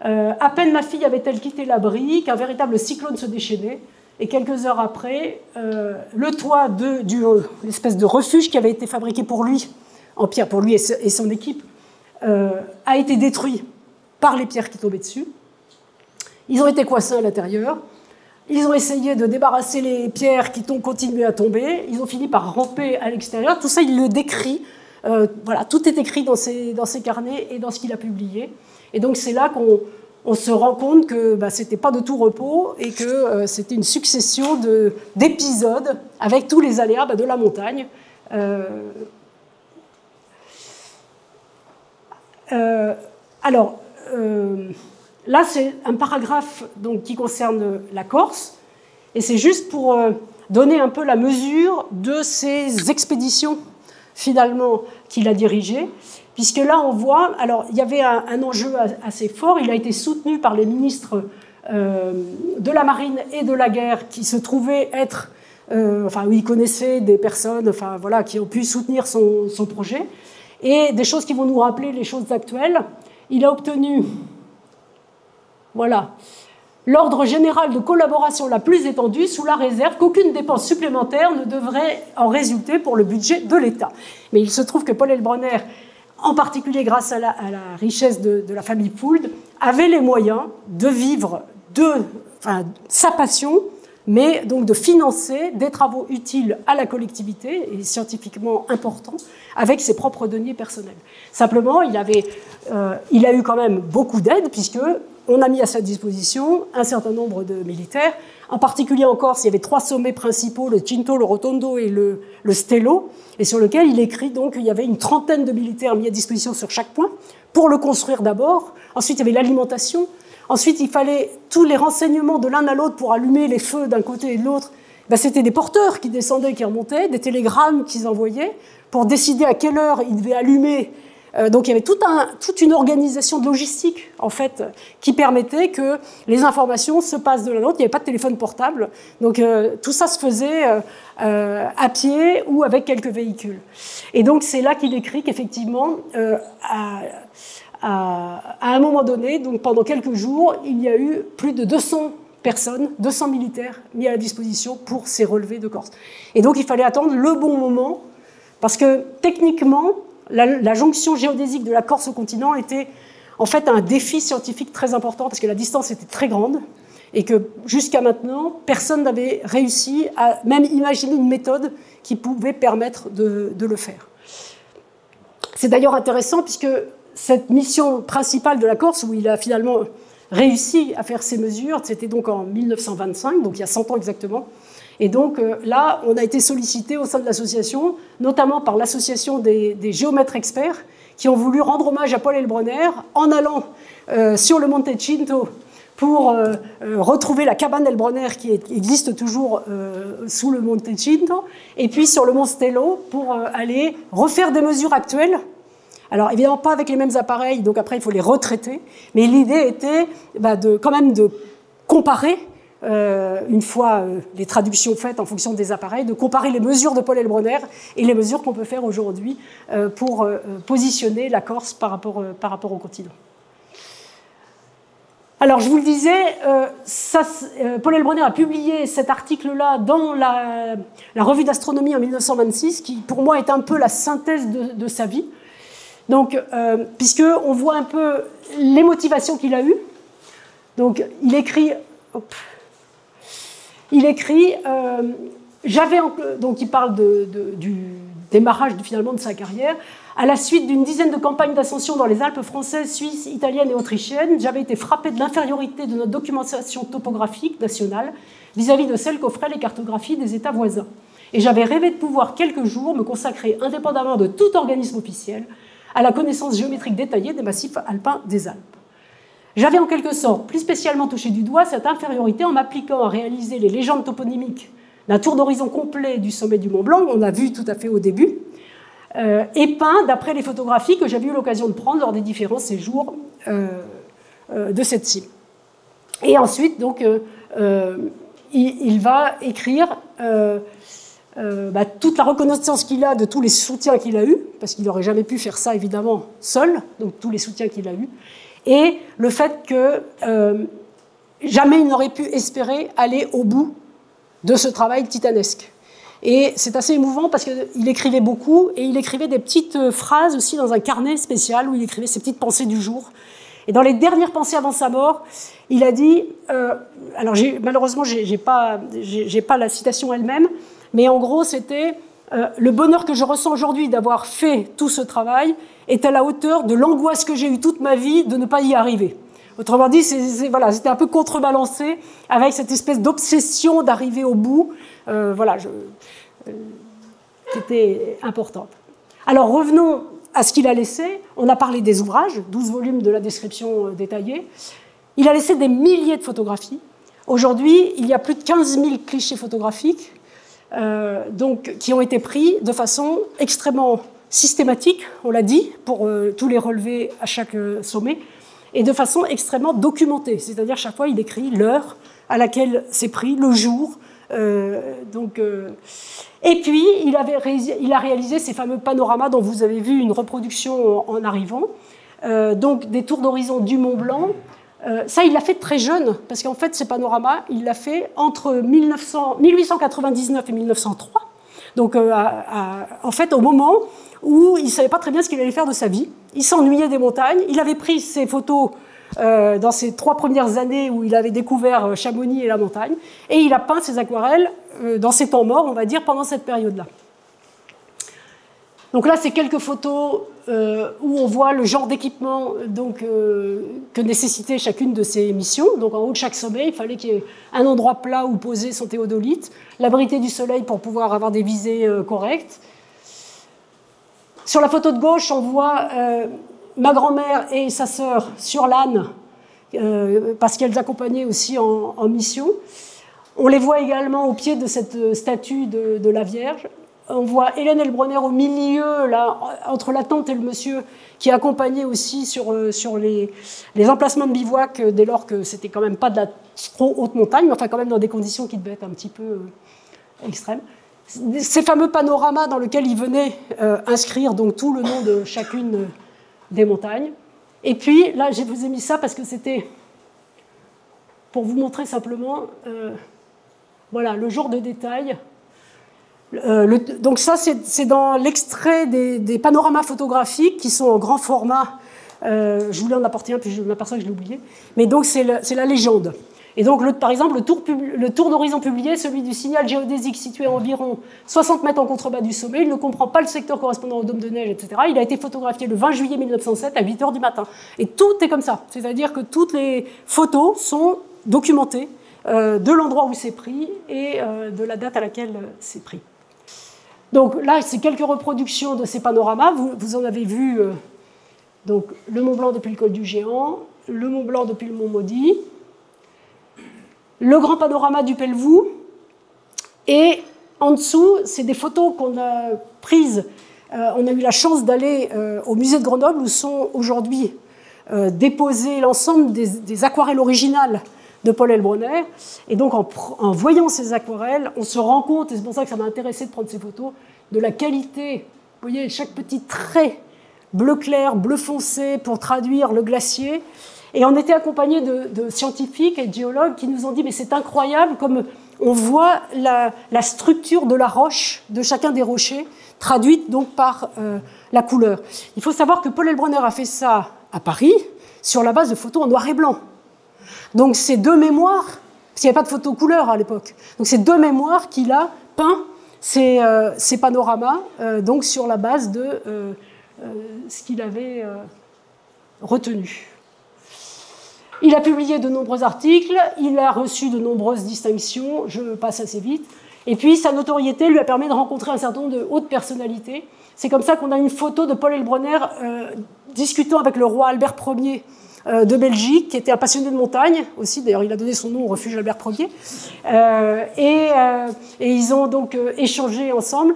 À peine ma fille avait-elle quitté l'abri qu'un véritable cyclone se déchaînait. Et quelques heures après, le toit de l'espèce de refuge qui avait été fabriqué pour lui, en pierre pour lui et son équipe, a été détruit par les pierres qui tombaient dessus. Ils ont été coincés à l'intérieur. Ils ont essayé de débarrasser les pierres qui ont continué à tomber. Ils ont fini par ramper à l'extérieur. Tout ça, il le décrit. Voilà, tout est écrit dans ses carnets et dans ce qu'il a publié. Et donc, c'est là qu'on se rend compte que ce n'était pas de tout repos et que c'était une succession d'épisodes avec tous les aléas de la montagne. Là, c'est un paragraphe donc, qui concerne la Corse, et c'est juste pour donner un peu la mesure de ces expéditions, finalement, qu'il a dirigées, puisque là, on voit, alors, il y avait un enjeu assez fort, il a été soutenu par les ministres de la Marine et de la Guerre, qui se trouvaient être, où il connaissait des personnes, qui ont pu soutenir son projet, et des choses qui vont nous rappeler les choses actuelles. Il a obtenu... Voilà. L'ordre général de collaboration la plus étendue sous la réserve qu'aucune dépense supplémentaire ne devrait en résulter pour le budget de l'État. Mais il se trouve que Paul Elbronner, en particulier grâce à la richesse de la famille Pould, avait les moyens de vivre sa passion, mais donc de financer des travaux utiles à la collectivité et scientifiquement importants avec ses propres deniers personnels. Simplement, il a eu quand même beaucoup d'aide puisque on a mis à sa disposition un certain nombre de militaires. En particulier en Corse, il y avait 3 sommets principaux, le Cinto, le Rotondo et le Stello, et sur lequel il écrit donc qu'il y avait une 30aine de militaires mis à disposition sur chaque point pour le construire d'abord. Ensuite, il y avait l'alimentation. Ensuite, il fallait tous les renseignements de l'un à l'autre pour allumer les feux d'un côté et de l'autre. C'était des porteurs qui descendaient, qui remontaient, des télégrammes qu'ils envoyaient pour décider à quelle heure ils devaient allumer Donc il y avait toute une organisation de logistique en fait qui permettait que les informations se passent de l'un à l'autre. Il n'y avait pas de téléphone portable, donc tout ça se faisait à pied ou avec quelques véhicules. Et donc c'est là qu'il écrit qu'effectivement à un moment donné, donc pendant quelques jours, il y a eu plus de 200 personnes, 200 militaires mis à la disposition pour ces relevés de Corse. Et donc il fallait attendre le bon moment, parce que techniquement, la jonction géodésique de la Corse au continent était en fait un défi scientifique très important, parce que la distance était très grande, et que jusqu'à maintenant, personne n'avait réussi à même imaginer une méthode qui pouvait permettre de le faire. C'est d'ailleurs intéressant, puisque cette mission principale de la Corse, où il a finalement réussi à faire ces mesures, c'était donc en 1925, donc il y a 100 ans exactement. Et donc là, on a été sollicité au sein de l'association, notamment par l'association des géomètres experts, qui ont voulu rendre hommage à Paul Elbronner en allant sur le Monte Cinto pour retrouver la cabane Elbronner qui existe toujours sous le Monte Cinto, et puis sur le Mont Stello pour aller refaire des mesures actuelles. Alors évidemment pas avec les mêmes appareils, donc après il faut les retraiter, mais l'idée était quand même de comparer, une fois les traductions faites en fonction des appareils, de comparer les mesures de Paul Elbronner et les mesures qu'on peut faire aujourd'hui pour positionner la Corse par rapport au continent. Alors, je vous le disais, Paul Elbronner a publié cet article-là dans la revue d'astronomie en 1926, qui pour moi est un peu la synthèse de sa vie. Donc, puisqu'on voit un peu les motivations qu'il a eues. Donc, il écrit... donc il parle du démarrage finalement de sa carrière. À la suite d'une dizaine de campagnes d'ascension dans les Alpes françaises, suisses, italiennes et autrichiennes, j'avais été frappé de l'infériorité de notre documentation topographique nationale vis-à-vis de celle qu'offraient les cartographies des États voisins. Et j'avais rêvé de pouvoir quelques jours me consacrer, indépendamment de tout organisme officiel, à la connaissance géométrique détaillée des massifs alpins des Alpes. J'avais en quelque sorte plus spécialement touché du doigt cette infériorité en m'appliquant à réaliser les légendes toponymiques d'un tour d'horizon complet du sommet du Mont Blanc, on l'a vu tout à fait au début, et peint d'après les photographies que j'avais eu l'occasion de prendre lors des différents séjours de cette cime. Et ensuite, donc, il va écrire toute la reconnaissance qu'il a de tous les soutiens qu'il a eus, parce qu'il n'aurait jamais pu faire ça, évidemment, seul, donc tous les soutiens qu'il a eus, et le fait que jamais il n'aurait pu espérer aller au bout de ce travail titanesque. Et c'est assez émouvant parce qu'il écrivait beaucoup, et il écrivait des petites phrases aussi dans un carnet spécial où il écrivait ses petites pensées du jour. Et dans les dernières pensées avant sa mort, il a dit, alors malheureusement j'ai pas la citation elle-même, mais en gros c'était le bonheur que je ressens aujourd'hui d'avoir fait tout ce travail est à la hauteur de l'angoisse que j'ai eue toute ma vie de ne pas y arriver. Autrement dit, voilà, c'était un peu contrebalancé avec cette espèce d'obsession d'arriver au bout, qui était importante. Alors revenons à ce qu'il a laissé. On a parlé des ouvrages, 12 volumes de la description détaillée. Il a laissé des milliers de photographies. Aujourd'hui, il y a plus de 15 000 clichés photographiques qui ont été pris de façon extrêmement systématique, on l'a dit, pour tous les relevés à chaque sommet, et de façon extrêmement documentée. C'est-à-dire, chaque fois, il écrit l'heure à laquelle c'est pris, le jour. Et puis, il a réalisé ces fameux panoramas dont vous avez vu une reproduction en arrivant, donc des tours d'horizon du Mont Blanc. Ça, il l'a fait très jeune, parce qu'en fait, ces panoramas, il l'a fait entre 1899 et 1903. Donc, en fait, au moment où il ne savait pas très bien ce qu'il allait faire de sa vie. Il s'ennuyait des montagnes. Il avait pris ses photos dans ses 3 premières années où il avait découvert Chamonix et la montagne. Et il a peint ses aquarelles dans ses temps morts, on va dire, pendant cette période-là. Donc là, c'est quelques photos où on voit le genre d'équipement que nécessitait chacune de ces missions. Donc en haut de chaque sommet, il fallait qu'il y ait un endroit plat où poser son théodolite, l'abriter du soleil pour pouvoir avoir des visées correctes. Sur la photo de gauche, on voit ma grand-mère et sa sœur sur l'âne, parce qu'elles accompagnaient aussi en mission. On les voit également au pied de cette statue de la Vierge. on voit Hélène Heilbronner au milieu, là, entre la tante et le monsieur, qui accompagnait aussi sur les emplacements de bivouac, dès lors que c'était quand même pas de la trop haute montagne, mais enfin quand même dans des conditions qui devaient être un petit peu extrêmes. Ces fameux panoramas dans lesquels ils venaient inscrire donc tout le nom de chacune des montagnes. Et puis, là, je vous ai mis ça parce que c'était pour vous montrer simplement, voilà, le genre de détail. Donc ça, c'est dans l'extrait des panoramas photographiques qui sont en grand format. Je voulais en apporter un, puis je m'aperçois que je l'ai oublié. Mais donc, c'est la légende. Et donc, par exemple, le tour d'horizon publié, celui du signal géodésique situé à environ 60 mètres en contrebas du sommet, il ne comprend pas le secteur correspondant au dôme de neige, etc. Il a été photographié le 20 juillet 1907 à 8 h du matin. Et tout est comme ça. C'est-à-dire que toutes les photos sont documentées de l'endroit où c'est pris et de la date à laquelle c'est pris. Donc là, c'est quelques reproductions de ces panoramas. Vous en avez vu donc, le Mont Blanc depuis le col du Géant, le Mont Blanc depuis le Mont Maudit, le grand panorama du Pelvoux, et en dessous, c'est des photos qu'on a prises. On a eu la chance d'aller au musée de Grenoble où sont aujourd'hui déposées l'ensemble des aquarelles originales de Paul Heilbronner. Et donc, en voyant ces aquarelles, on se rend compte, et c'est pour ça que ça m'a intéressé de prendre ces photos, de la qualité. Vous voyez, chaque petit trait bleu clair, bleu foncé pour traduire le glacier. Et on était accompagnés de scientifiques et de géologues qui nous ont dit « mais c'est incroyable comme on voit la structure de la roche, de chacun des rochers, traduite donc par la couleur ». Il faut savoir que Paul Heilbronner a fait ça à Paris sur la base de photos en noir et blanc. Donc c'est deux mémoires, parce qu'il n'y avait pas de photo couleur à l'époque, donc c'est deux mémoires qu'il a peint ces panoramas donc sur la base de ce qu'il avait retenu. Il a publié de nombreux articles, il a reçu de nombreuses distinctions, je passe assez vite, et puis sa notoriété lui a permis de rencontrer un certain nombre de hautes personnalités. C'est comme ça qu'on a une photo de Paul Heilbronner discutant avec le roi Albert Ier de Belgique, qui était un passionné de montagne aussi, d'ailleurs il a donné son nom au refuge Albert Ier, et ils ont donc échangé ensemble.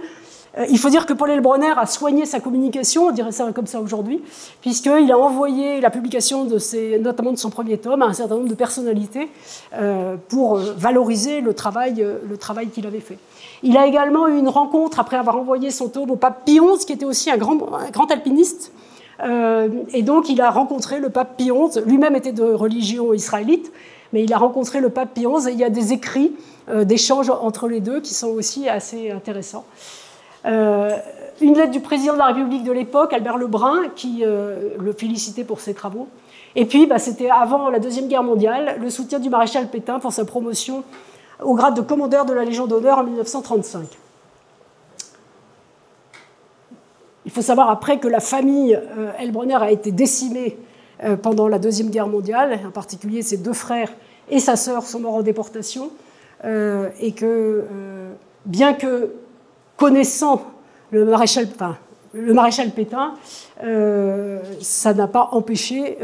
Il faut dire que Paul Heilbronner a soigné sa communication, on dirait ça comme ça aujourd'hui, puisqu'il a envoyé la publication notamment de son premier tome à un certain nombre de personnalités pour valoriser le travail qu'il avait fait. Il a également eu une rencontre, après avoir envoyé son tome au pape Pie XI, qui était aussi un grand alpiniste, et donc il a rencontré le pape Pie XI, lui-même était de religion israélite, mais il a rencontré le pape Pie XI, et il y a des écrits d'échanges entre les deux qui sont aussi assez intéressants. Une lettre du président de la République de l'époque, Albert Lebrun, qui le félicitait pour ses travaux. Et puis, c'était avant la Deuxième Guerre mondiale, le soutien du maréchal Pétain pour sa promotion au grade de commandeur de la Légion d'honneur en 1935. Il faut savoir après que la famille Heilbronner a été décimée pendant la Deuxième Guerre mondiale, en particulier ses deux frères et sa sœur sont morts en déportation, et que, bien que connaissant le maréchal Pétain, ça n'a pas empêché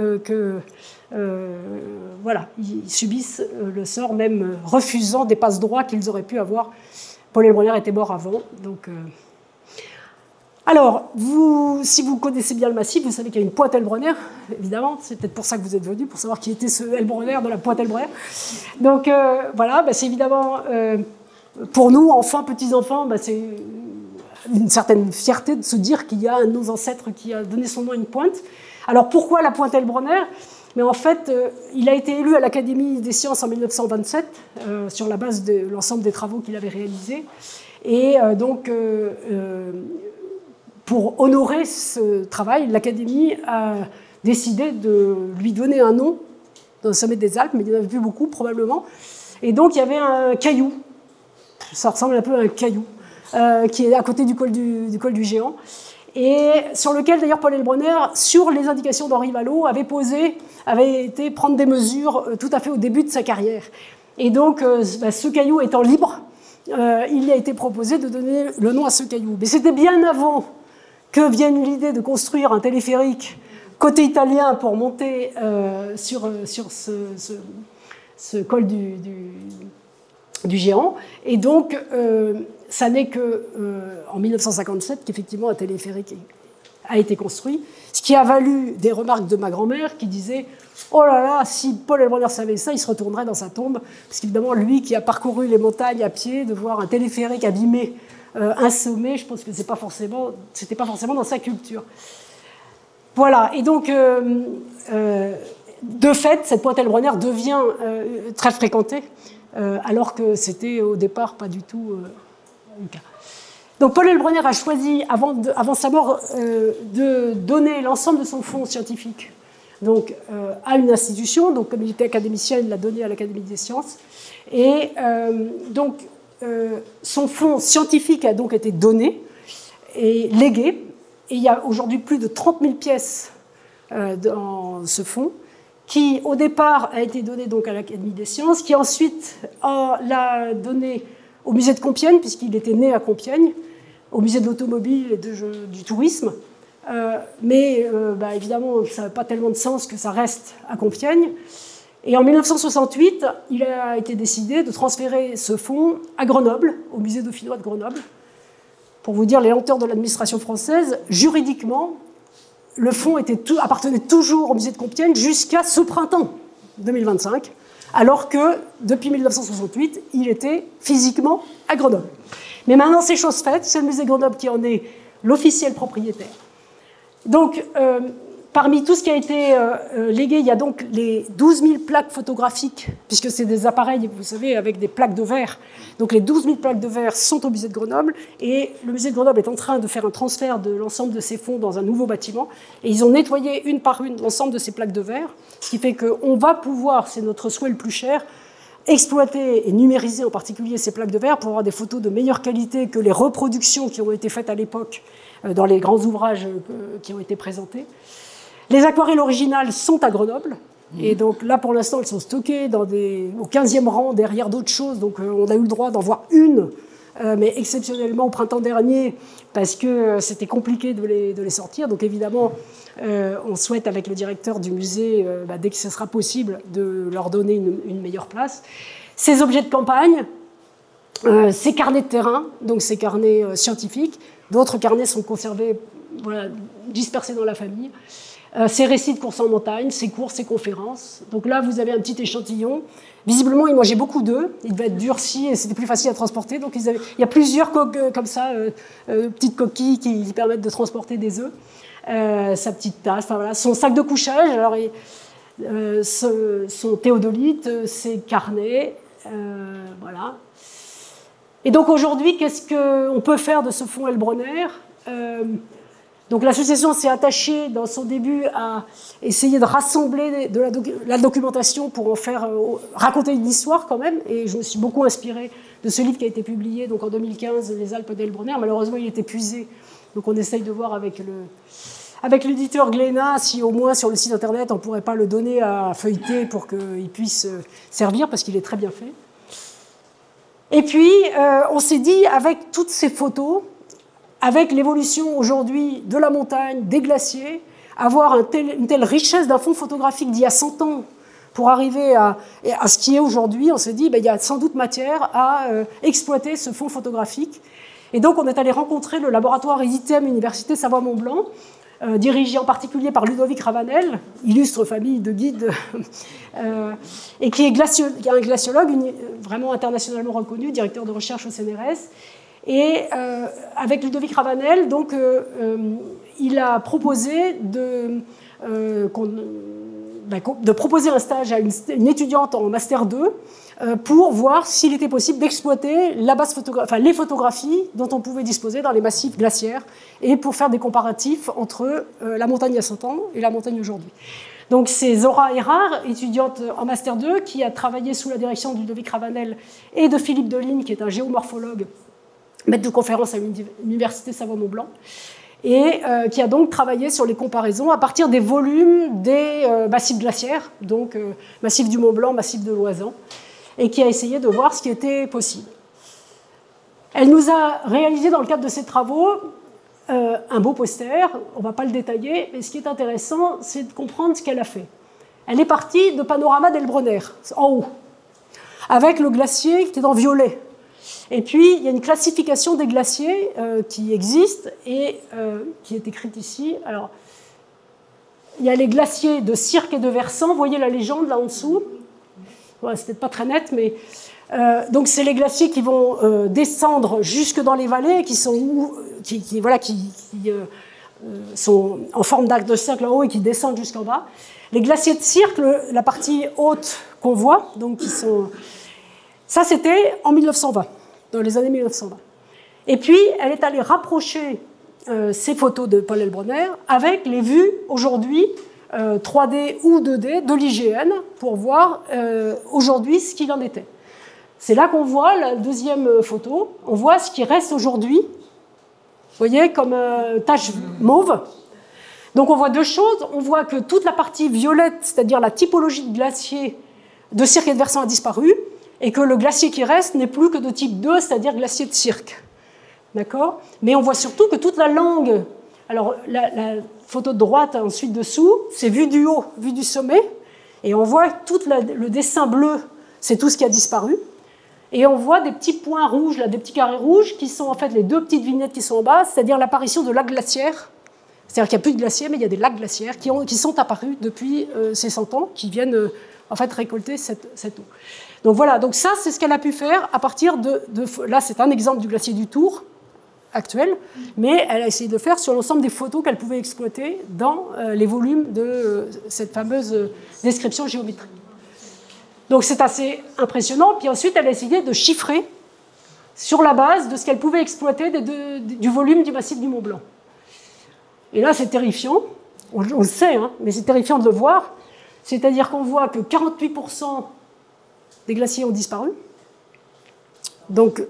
voilà, ils subissent le sort, même refusant des passe-droits qu'ils auraient pu avoir. Paul Heilbronner était mort avant. Donc, alors, si vous connaissez bien le massif, vous savez qu'il y a une pointe Heilbronner, évidemment. C'est peut-être pour ça que vous êtes venus, pour savoir qui était ce Heilbronner de la pointe Heilbronner. Donc, voilà, c'est évidemment... pour nous, enfants, petits-enfants, c'est une certaine fierté de se dire qu'il y a un de nos ancêtres qui a donné son nom à une pointe. Alors pourquoi la pointe Heilbronner? Mais en fait, il a été élu à l'Académie des sciences en 1927, sur la base de l'ensemble des travaux qu'il avait réalisés. Et donc, pour honorer ce travail, l'Académie a décidé de lui donner un nom dans le sommet des Alpes, mais il n'y en avait plus beaucoup, probablement. Et donc, il y avait un caillou. Ça ressemble un peu à un caillou qui est à côté du col du Géant, et sur lequel d'ailleurs Paul Heilbronner, sur les indications d'Henri Vallot, avait été prendre des mesures tout à fait au début de sa carrière. Et donc ce caillou étant libre, il a été proposé de donner le nom à ce caillou. Mais c'était bien avant que vienne l'idée de construire un téléphérique côté italien pour monter sur ce col du géant. Et donc, ça n'est qu'en 1957 qu'effectivement un téléphérique a été construit, ce qui a valu des remarques de ma grand-mère qui disait « Oh là là, si Paul Elbronner savait ça, il se retournerait dans sa tombe. » Parce qu'évidemment, lui qui a parcouru les montagnes à pied, de voir un téléphérique abîmé, un sommet, je pense que c'était pas forcément dans sa culture. Voilà, et donc, de fait, cette pointe Elbronner devient très fréquentée, alors que c'était au départ pas du tout le cas. Donc Paul Elbronner a choisi, avant sa mort, de donner l'ensemble de son fonds scientifique donc, à une institution. Donc, comme il était académicien, il l'a donné à l'Académie des sciences. Et donc, son fonds scientifique a donc été donné et légué. Et il y a aujourd'hui plus de 30 000 pièces dans ce fonds, qui au départ a été donné donc à l'Académie des sciences, qui ensuite l'a donné au musée de Compiègne, puisqu'il était né à Compiègne, au musée de l'automobile et du tourisme. Mais évidemment, ça n'a pas tellement de sens que ça reste à Compiègne. Et en 1968, il a été décidé de transférer ce fonds à Grenoble, au musée dauphinois de Grenoble. Pour vous dire les lenteurs de l'administration française, juridiquement, le fonds appartenait toujours au musée de Compiègne jusqu'à ce printemps 2025, alors que depuis 1968, il était physiquement à Grenoble. Mais maintenant, c'est chose faite, c'est le musée de Grenoble qui en est l'officiel propriétaire. Donc, parmi tout ce qui a été légué, il y a donc les 12 000 plaques photographiques, puisque c'est des appareils, vous savez, avec des plaques de verre. Donc les 12 000 plaques de verre sont au musée de Grenoble, et le musée de Grenoble est en train de faire un transfert de l'ensemble de ces fonds dans un nouveau bâtiment, et ils ont nettoyé une par une l'ensemble de ces plaques de verre, ce qui fait qu'on va pouvoir, c'est notre souhait le plus cher, exploiter et numériser en particulier ces plaques de verre pour avoir des photos de meilleure qualité que les reproductions qui ont été faites à l'époque dans les grands ouvrages qui ont été présentés. Les aquarelles originales sont à Grenoble, et donc là pour l'instant elles sont stockées au 15e rang derrière d'autres choses, donc on a eu le droit d'en voir une, mais exceptionnellement au printemps dernier, parce que c'était compliqué de les sortir. Donc évidemment, on souhaite avec le directeur du musée, dès que ce sera possible, de leur donner une meilleure place. Ces objets de campagne, ces carnets de terrain, donc ces carnets scientifiques, d'autres carnets sont conservés, dispersés dans la famille. Ces récits de courses en montagne, ces cours, ces conférences. Donc là, vous avez un petit échantillon. Visiblement, ils mangeaient beaucoup d'œufs. Ils devaient être durcis et c'était plus facile à transporter. Donc il y a plusieurs comme ça, petites coquilles qui permettent de transporter des œufs. Sa petite tasse, voilà. Son sac de couchage, alors, son théodolite, ses carnets, voilà. Et donc aujourd'hui, qu'est-ce qu'on peut faire de ce fonds Elbronner ? Donc l'association s'est attachée dans son début à essayer de rassembler de la documentation pour en faire raconter une histoire quand même. Et je me suis beaucoup inspirée de ce livre qui a été publié donc en 2015, Les Alpes d'Elbronner. Malheureusement, il est épuisé. Donc on essaye de voir avec l'éditeur Glénat si au moins sur le site internet on ne pourrait pas le donner à feuilleter pour qu'il puisse servir parce qu'il est très bien fait. Et puis on s'est dit avec toutes ces photos, avec l'évolution aujourd'hui de la montagne, des glaciers, avoir une telle richesse d'un fonds photographique d'il y a 100 ans pour arriver à ce qui est aujourd'hui, on s'est dit il y a sans doute matière à exploiter ce fonds photographique. Et donc on est allé rencontrer le laboratoire IDITEM Université Savoie-Mont-Blanc, dirigé en particulier par Ludovic Ravanel, illustre famille de guides, et qui est un glaciologue vraiment internationalement reconnu, directeur de recherche au CNRS. Et avec Ludovic Ravanel, donc, il a proposé de proposer un stage à une étudiante en Master 2 pour voir s'il était possible d'exploiter les photographies dont on pouvait disposer dans les massifs glaciaires et pour faire des comparatifs entre la montagne il y a 100 ans et la montagne aujourd'hui. Donc c'est Zora Erard, étudiante en Master 2, qui a travaillé sous la direction de Ludovic Ravanel et de Philippe Deligne, qui est un géomorphologue, maître de conférence à l'Université Savoie-Mont-Blanc, et qui a donc travaillé sur les comparaisons à partir des volumes des massifs glaciaires, donc massif du Mont-Blanc, massif de l'Oisan, et qui a essayé de voir ce qui était possible. Elle nous a réalisé dans le cadre de ces travaux un beau poster, on ne va pas le détailler, mais ce qui est intéressant, c'est de comprendre ce qu'elle a fait. Elle est partie de Panorama d'Elbronner, en haut. avec le glacier qui est en violet. Et puis, il y a une classification des glaciers qui existe et qui est écrite ici. Alors, il y a les glaciers de Cirque et de Versant. Vous voyez la légende là en dessous. Ouais, c'est peut-être pas très net, mais donc c'est les glaciers qui vont descendre jusque dans les vallées, qui sont sont en forme d'arc de cercle en haut et qui descendent jusqu'en bas. Les glaciers de Cirque, la partie haute qu'on voit, donc ça c'était en 1920, dans les années 1920. Et puis elle est allée rapprocher ces photos de Paul Elbronner avec les vues aujourd'hui 3D ou 2D de l'IGN pour voir aujourd'hui ce qu'il en était. C'est là qu'on voit la deuxième photo, on voit ce qui reste aujourd'hui, vous voyez, comme tache mauve. Donc on voit deux choses, on voit que toute la partie violette, c'est-à-dire la typologie de glacier de Cirque et de Versant a disparu, et que le glacier qui reste n'est plus que de type 2, c'est-à-dire glacier de Cirque. D'accord ? Mais on voit surtout que toute la langue, alors la photo de droite ensuite dessous, c'est vue du haut, vue du sommet, et on voit tout le dessin bleu, c'est tout ce qui a disparu, et on voit des petits points rouges, là, des petits carrés rouges, qui sont en fait les deux petites vignettes qui sont en bas, c'est-à-dire l'apparition de lacs glaciaires, c'est-à-dire qu'il n'y a plus de glaciers, mais il y a des lacs glaciaires qui sont apparus depuis ces 100 ans, qui viennent en fait récolter cette eau. Donc voilà, donc ça c'est ce qu'elle a pu faire à partir là c'est un exemple du glacier du Tour, actuelle, mais elle a essayé de le faire sur l'ensemble des photos qu'elle pouvait exploiter dans les volumes de cette fameuse description géométrique. Donc c'est assez impressionnant. Puis ensuite, elle a essayé de chiffrer sur la base de ce qu'elle pouvait exploiter du volume du massif du Mont Blanc. Et là, c'est terrifiant. On le sait, hein, mais c'est terrifiant de le voir. C'est-à-dire qu'on voit que 48% des glaciers ont disparu. Donc,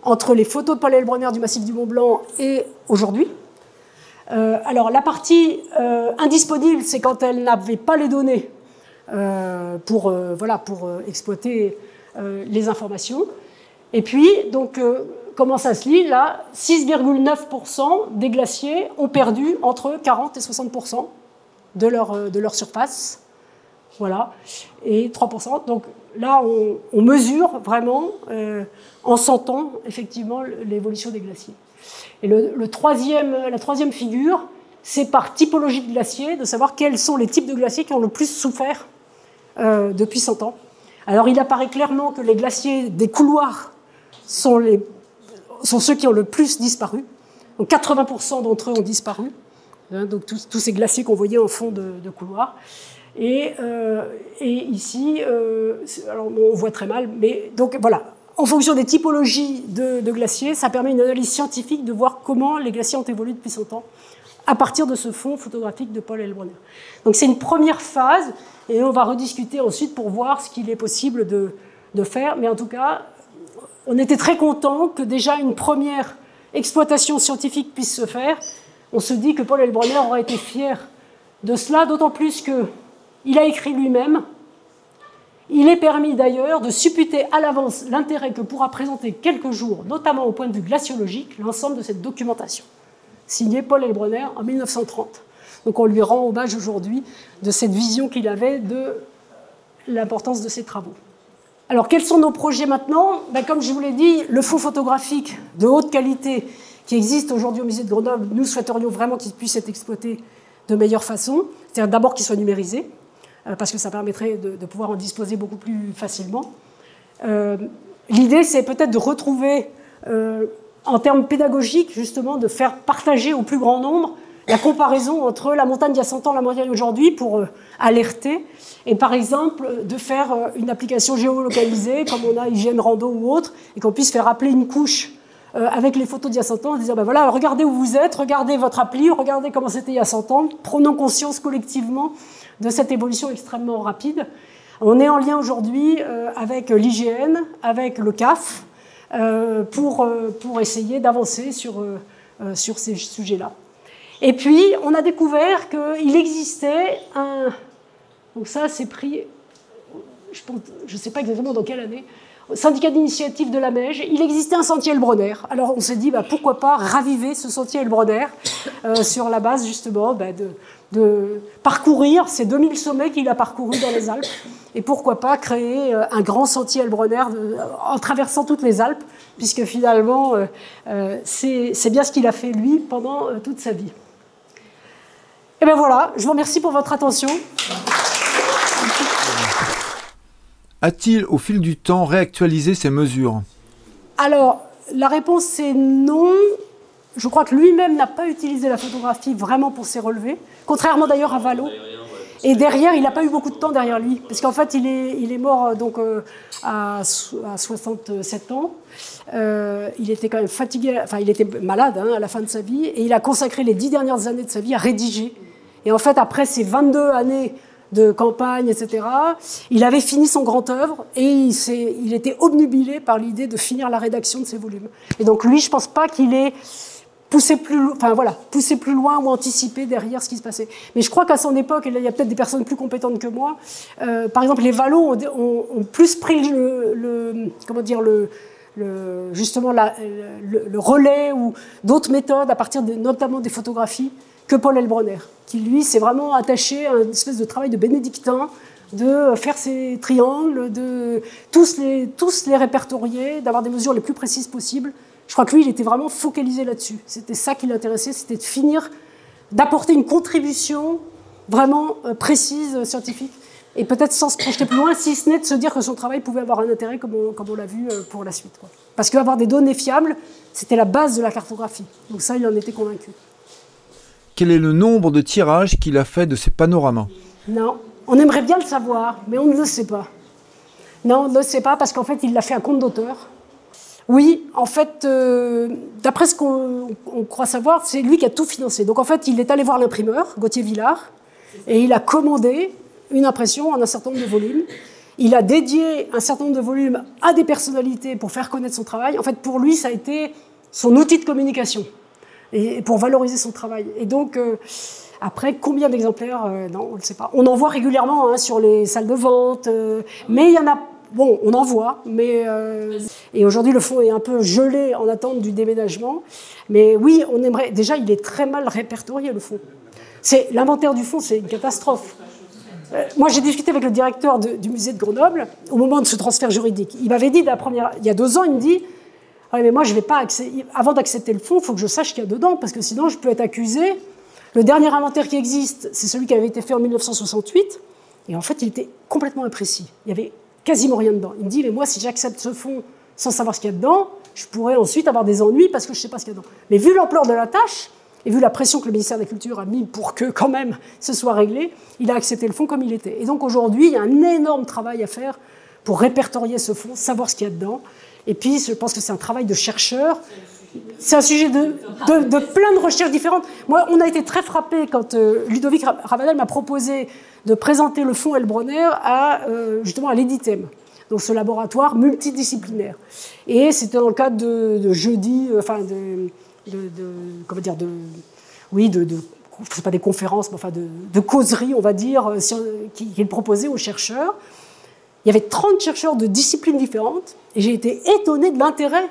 entre les photos de Paul Elbronner du massif du Mont Blanc et aujourd'hui. Alors, la partie indisponible, c'est quand elle n'avait pas les données pour exploiter les informations. Et puis, donc, comment ça se lit ? Là, 6,9% des glaciers ont perdu entre 40 et 60% de leur surface. Voilà. Et 3%. Donc là, on mesure vraiment, en 100 ans, effectivement, l'évolution des glaciers. Et la troisième figure, c'est par typologie de glacier, de savoir quels sont les types de glaciers qui ont le plus souffert depuis 100 ans. Alors, il apparaît clairement que les glaciers des couloirs sont ceux qui ont le plus disparu. Donc, 80% d'entre eux ont disparu. Donc, tous ces glaciers qu'on voyait en fond de couloir. Et ici, alors on voit très mal, mais donc voilà. En fonction des typologies de glaciers, ça permet une analyse scientifique de voir comment les glaciers ont évolué depuis 100 ans à partir de ce fond photographique de Paul Elbronner. Donc c'est une première phase, et on va rediscuter ensuite pour voir ce qu'il est possible de faire. Mais en tout cas, on était très contents que déjà une première exploitation scientifique puisse se faire. On se dit que Paul Elbronner aura été fier de cela, d'autant plus qu'il a écrit lui-même. Il est permis d'ailleurs de supputer à l'avance l'intérêt que pourra présenter quelques jours, notamment au point de vue glaciologique, l'ensemble de cette documentation. Signé Paul Elbronner en 1930. Donc on lui rend hommage aujourd'hui de cette vision qu'il avait de l'importance de ses travaux. Alors quels sont nos projets maintenant ? Comme je vous l'ai dit, le fonds photographique de haute qualité qui existe aujourd'hui au musée de Grenoble, nous souhaiterions vraiment qu'il puisse être exploité de meilleure façon, c'est-à-dire d'abord qu'il soit numérisé, parce que ça permettrait de pouvoir en disposer beaucoup plus facilement. L'idée, c'est peut-être de retrouver, en termes pédagogiques, justement, de faire partager au plus grand nombre la comparaison entre la montagne d'il y a 100 ans et la montagne aujourd'hui pour alerter, et par exemple, de faire une application géolocalisée, comme on a IGN Rando ou autre, et qu'on puisse faire appeler une couche avec les photos d'il y a 100 ans, en disant, voilà, regardez où vous êtes, regardez votre appli, regardez comment c'était il y a 100 ans, prenons conscience collectivement de cette évolution extrêmement rapide. On est en lien aujourd'hui avec l'IGN, avec le CAF, pour essayer d'avancer sur ces sujets-là. Et puis, on a découvert qu'il existait donc ça, c'est pris, je ne sais pas exactement dans quelle année, syndicat d'initiative de la Meije, il existait un sentier Heilbronner. Alors on s'est dit, pourquoi pas raviver ce sentier Heilbronner sur la base justement de parcourir ces 2000 sommets qu'il a parcourus dans les Alpes. Et pourquoi pas créer un grand sentier Heilbronner en traversant toutes les Alpes, puisque finalement, c'est bien ce qu'il a fait, lui, pendant toute sa vie. Et bien voilà, je vous remercie pour votre attention. A-t-il, au fil du temps, réactualisé ces mesures? Alors, la réponse c'est non. Je crois que lui-même n'a pas utilisé la photographie vraiment pour ses relevés, contrairement d'ailleurs à Vallot. Et derrière, il n'a pas eu beaucoup de temps derrière lui, parce qu'en fait, il est mort donc, à 67 ans. Il était quand même fatigué, enfin, il était malade à la fin de sa vie, et il a consacré les 10 dernières années de sa vie à rédiger. Et en fait, après ces 22 années de campagne, etc., il avait fini son grand œuvre, et il était obnubilé par l'idée de finir la rédaction de ses volumes. Et donc lui, je ne pense pas qu'il ait pousser plus loin ou anticiper derrière ce qui se passait. Mais je crois qu'à son époque, et là il y a peut-être des personnes plus compétentes que moi, par exemple les Vallot ont plus pris justement le relais ou d'autres méthodes à partir notamment des photographies que Paul Heilbronner, qui lui s'est vraiment attaché à une espèce de travail de bénédictin, de faire ses triangles, de tous les répertorier, d'avoir des mesures les plus précises possibles. Je crois que lui, il était vraiment focalisé là-dessus. C'était ça qui l'intéressait, c'était de finir, d'apporter une contribution vraiment précise, scientifique, et peut-être sans se projeter plus loin, si ce n'est de se dire que son travail pouvait avoir un intérêt, comme on l'a vu pour la suite, quoi. Parce qu'avoir des données fiables, c'était la base de la cartographie. Donc ça, il en était convaincu. Quel est le nombre de tirages qu'il a fait de ces panoramas? Non, on aimerait bien le savoir, mais on ne le sait pas. Non, on ne le sait pas, parce qu'en fait, il l'a fait à compte d'auteur. Oui, en fait, d'après ce qu'on croit savoir, c'est lui qui a tout financé. Donc en fait, il est allé voir l'imprimeur, Gauthier Villard, et il a commandé une impression en un certain nombre de volumes. Il a dédié un certain nombre de volumes à des personnalités pour faire connaître son travail. En fait, pour lui, ça a été son outil de communication et pour valoriser son travail. Et donc, après, combien d'exemplaires non, on ne le sait pas. On en voit régulièrement sur les salles de vente, mais il y en a. Bon, on en voit, mais et aujourd'hui le fonds est un peu gelé en attente du déménagement. Mais oui, on aimerait. Déjà, il est très mal répertorié, le fonds. L'inventaire du fonds, c'est une catastrophe. Moi, j'ai discuté avec le directeur du musée de Grenoble au moment de ce transfert juridique. Il m'avait dit il y a 2 ans, il me dit ah, mais moi, je vais pas avant d'accepter le fonds, il faut que je sache ce qu'il y a dedans, parce que sinon, je peux être accusé. Le dernier inventaire qui existe, c'est celui qui avait été fait en 1968, et en fait, il était complètement imprécis. Il y avait quasiment rien dedans. Il me dit, mais moi, si j'accepte ce fonds sans savoir ce qu'il y a dedans, je pourrais ensuite avoir des ennuis parce que je ne sais pas ce qu'il y a dedans. Mais vu l'ampleur de la tâche, et vu la pression que le ministère de la Culture a mis pour que, quand même, ce soit réglé, il a accepté le fonds comme il était. Et donc, aujourd'hui, il y a un énorme travail à faire pour répertorier ce fonds, savoir ce qu'il y a dedans. Et puis, je pense que c'est un travail de chercheur. C'est un sujet de plein de recherches différentes. Moi, on a été très frappés quand Ludovic Ravanel m'a proposé de présenter le fonds Heilbronner justement à l'EDITEM, donc ce laboratoire multidisciplinaire. Et c'était dans le cadre de jeudi, c'est pas des conférences, mais enfin de causeries, on va dire, qu'il proposait aux chercheurs. Il y avait 30 chercheurs de disciplines différentes, et j'ai été étonnée de l'intérêt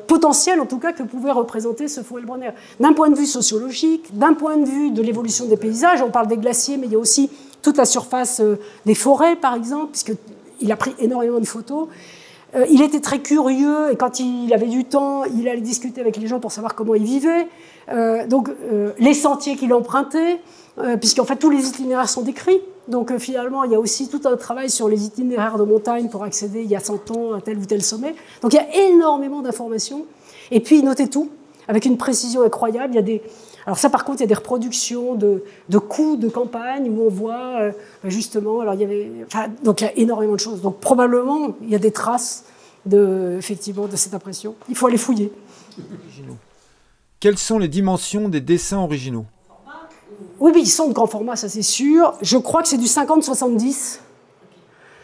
potentiel, en tout cas, que pouvait représenter ce fonds Heilbronner. D'un point de vue sociologique, d'un point de vue de l'évolution des paysages, on parle des glaciers, mais il y a aussi toute la surface des forêts, par exemple, puisqu'il a pris énormément de photos. Il était très curieux, et quand il avait du temps, il allait discuter avec les gens pour savoir comment ils vivaient. Donc, les sentiers qu'il empruntait, puisqu'en fait, tous les itinéraires sont décrits. Donc, finalement, il y a aussi tout un travail sur les itinéraires de montagne pour accéder, il y a 100 ans, à tel ou tel sommet. Donc, il y a énormément d'informations. Et puis, il notait tout, avec une précision incroyable. Alors ça, par contre, il y a des reproductions de coups de campagne où on voit, justement... Alors, donc, il y a énormément de choses. Donc, probablement, il y a des traces, effectivement, de cette impression. Il faut aller fouiller. Quelles sont les dimensions des dessins originaux? Oui, ils sont de grand format, ça c'est sûr. Je crois que c'est du 50-70,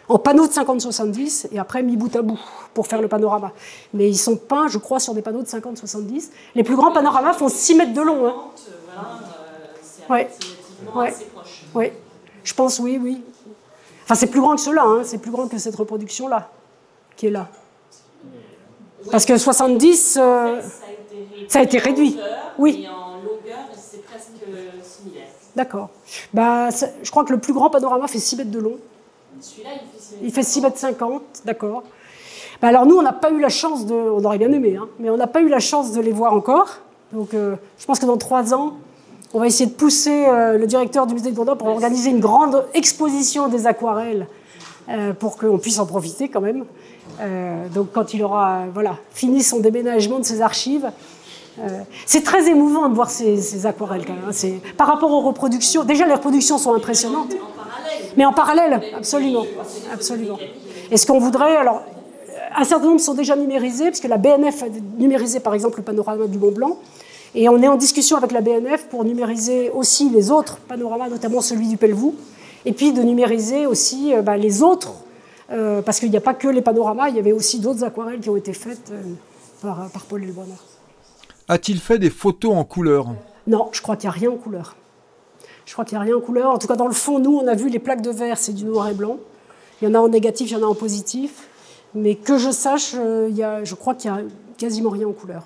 en panneaux de 50-70, et après mis bout à bout pour faire le panorama. Mais ils sont peints, je crois, sur des panneaux de 50-70. Les plus grands panoramas font 6 mètres de long. Hein. Ouais. Ouais. Je pense, oui. Enfin, c'est plus grand que ceux-là, hein. C'est plus grand que cette reproduction-là, qui est là. Parce que 70, ça a été réduit. Oui. Et en longueur, c'est presque similaire. D'accord. Bah, je crois que le plus grand panorama fait 6 mètres de long. Celui-là, il fait 6 mètres 50, d'accord. Bah, alors nous, on n'a pas eu la chance de... On aurait bien aimé, hein, mais on n'a pas eu la chance de les voir encore. Donc je pense que dans 3 ans, on va essayer de pousser le directeur du musée de Grenoble pour organiser une grande exposition des aquarelles pour qu'on puisse en profiter quand même. Donc quand il aura fini son déménagement de ses archives, c'est très émouvant de voir ces aquarelles quand même. Hein. Par rapport aux reproductions, déjà les reproductions sont impressionnantes. Mais en parallèle, absolument. Absolument. Et ce qu'on voudrait, alors, un certain nombre sont déjà numérisés, puisque la BNF a numérisé par exemple le panorama du Mont Blanc, et on est en discussion avec la BNF pour numériser aussi les autres panoramas, notamment celui du Pelvoux, et puis de numériser aussi les autres, parce qu'il n'y a pas que les panoramas, il y avait aussi d'autres aquarelles qui ont été faites par Paul Heilbronner. A-t-il fait des photos en couleur? Non, je crois qu'il n'y a rien en couleur. Je crois qu'il n'y a rien en couleur. En tout cas, dans le fond, nous, on a vu les plaques de verre, c'est du noir et blanc. Il y en a en négatif, il y en a en positif. Mais que je sache, je crois qu'il n'y a quasiment rien en couleur.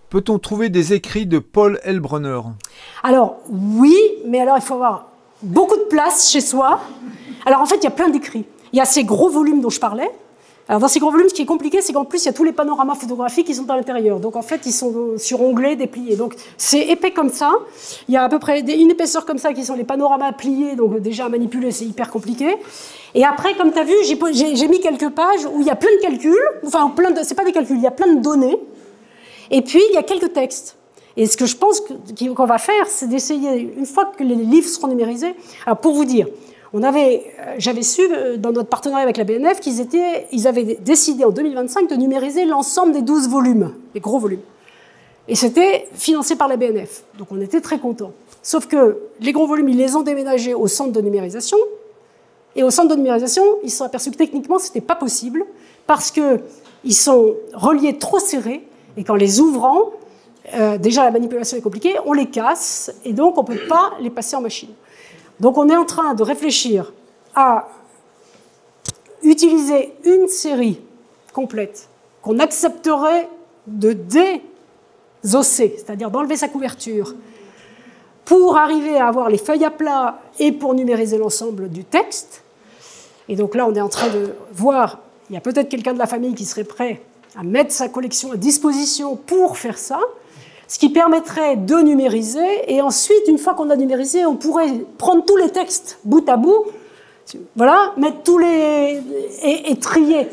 Peut-on trouver des écrits de Paul Heilbronner? Alors, oui, mais alors il faut avoir beaucoup de place chez soi. Alors, en fait, il y a plein d'écrits. Il y a ces gros volumes dont je parlais. Alors, dans ces gros volumes, ce qui est compliqué, c'est qu'en plus, il y a tous les panoramas photographiques qui sont à l'intérieur. Donc, en fait, ils sont sur onglets, dépliés. Donc, c'est épais comme ça. Il y a à peu près une épaisseur comme ça qui sont les panoramas pliés. Donc, déjà, à manipuler, c'est hyper compliqué. Et après, comme tu as vu, j'ai mis quelques pages où il y a plein de calculs. Enfin, c'est pas des calculs, il y a plein de données. Et puis, il y a quelques textes. Et ce que je pense qu'on va faire, c'est d'essayer, une fois que les livres seront numérisés... Alors, pour vous dire... J'avais su dans notre partenariat avec la BNF qu'ils avaient décidé en 2025 de numériser l'ensemble des 12 volumes, les gros volumes. Et c'était financé par la BNF. Donc on était très contents. Sauf que les gros volumes, ils les ont déménagés au centre de numérisation. Et au centre de numérisation, ils se sont aperçus que techniquement, ce n'était pas possible parce qu'ils sont reliés trop serrés. Et qu'en les ouvrant, déjà la manipulation est compliquée, on les casse et donc on ne peut pas les passer en machine. Donc on est en train de réfléchir à utiliser une série complète qu'on accepterait de désosser, c'est-à-dire d'enlever sa couverture, pour arriver à avoir les feuilles à plat et pour numériser l'ensemble du texte. Et donc là, on est en train de voir, il y a peut-être quelqu'un de la famille qui serait prêt à mettre sa collection à disposition pour faire ça, ce qui permettrait de numériser, et ensuite, une fois qu'on a numérisé, on pourrait prendre tous les textes bout à bout, voilà, mettre tous les... et trier.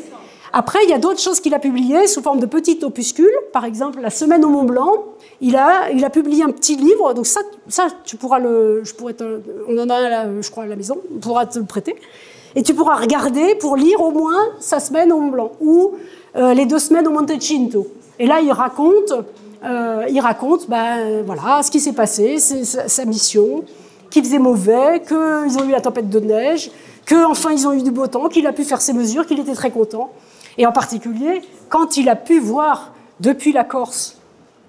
Après, il y a d'autres choses qu'il a publiées sous forme de petits opuscules. Par exemple, La Semaine au Mont Blanc, il a publié un petit livre, donc ça tu pourras on en a un, là, je crois, à la maison, on pourra te le prêter, et tu pourras regarder pour lire au moins sa semaine au Mont Blanc, ou les 2 semaines au Montecinto. Et là, il raconte voilà, ce qui s'est passé, sa mission, qu'il faisait mauvais, qu'ils ont eu la tempête de neige, qu'enfin ils ont eu du beau temps, qu'il a pu faire ses mesures, qu'il était très content. Et en particulier, quand il a pu voir depuis la Corse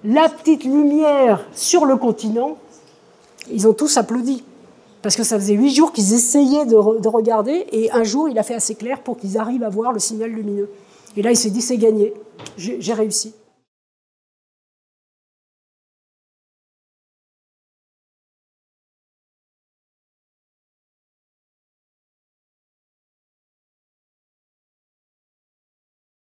la petite lumière sur le continent, ils ont tous applaudi. Parce que ça faisait 8 jours qu'ils essayaient de regarder, et un jour, il a fait assez clair pour qu'ils arrivent à voir le signal lumineux. Et là, il s'est dit, c'est gagné, j'ai réussi.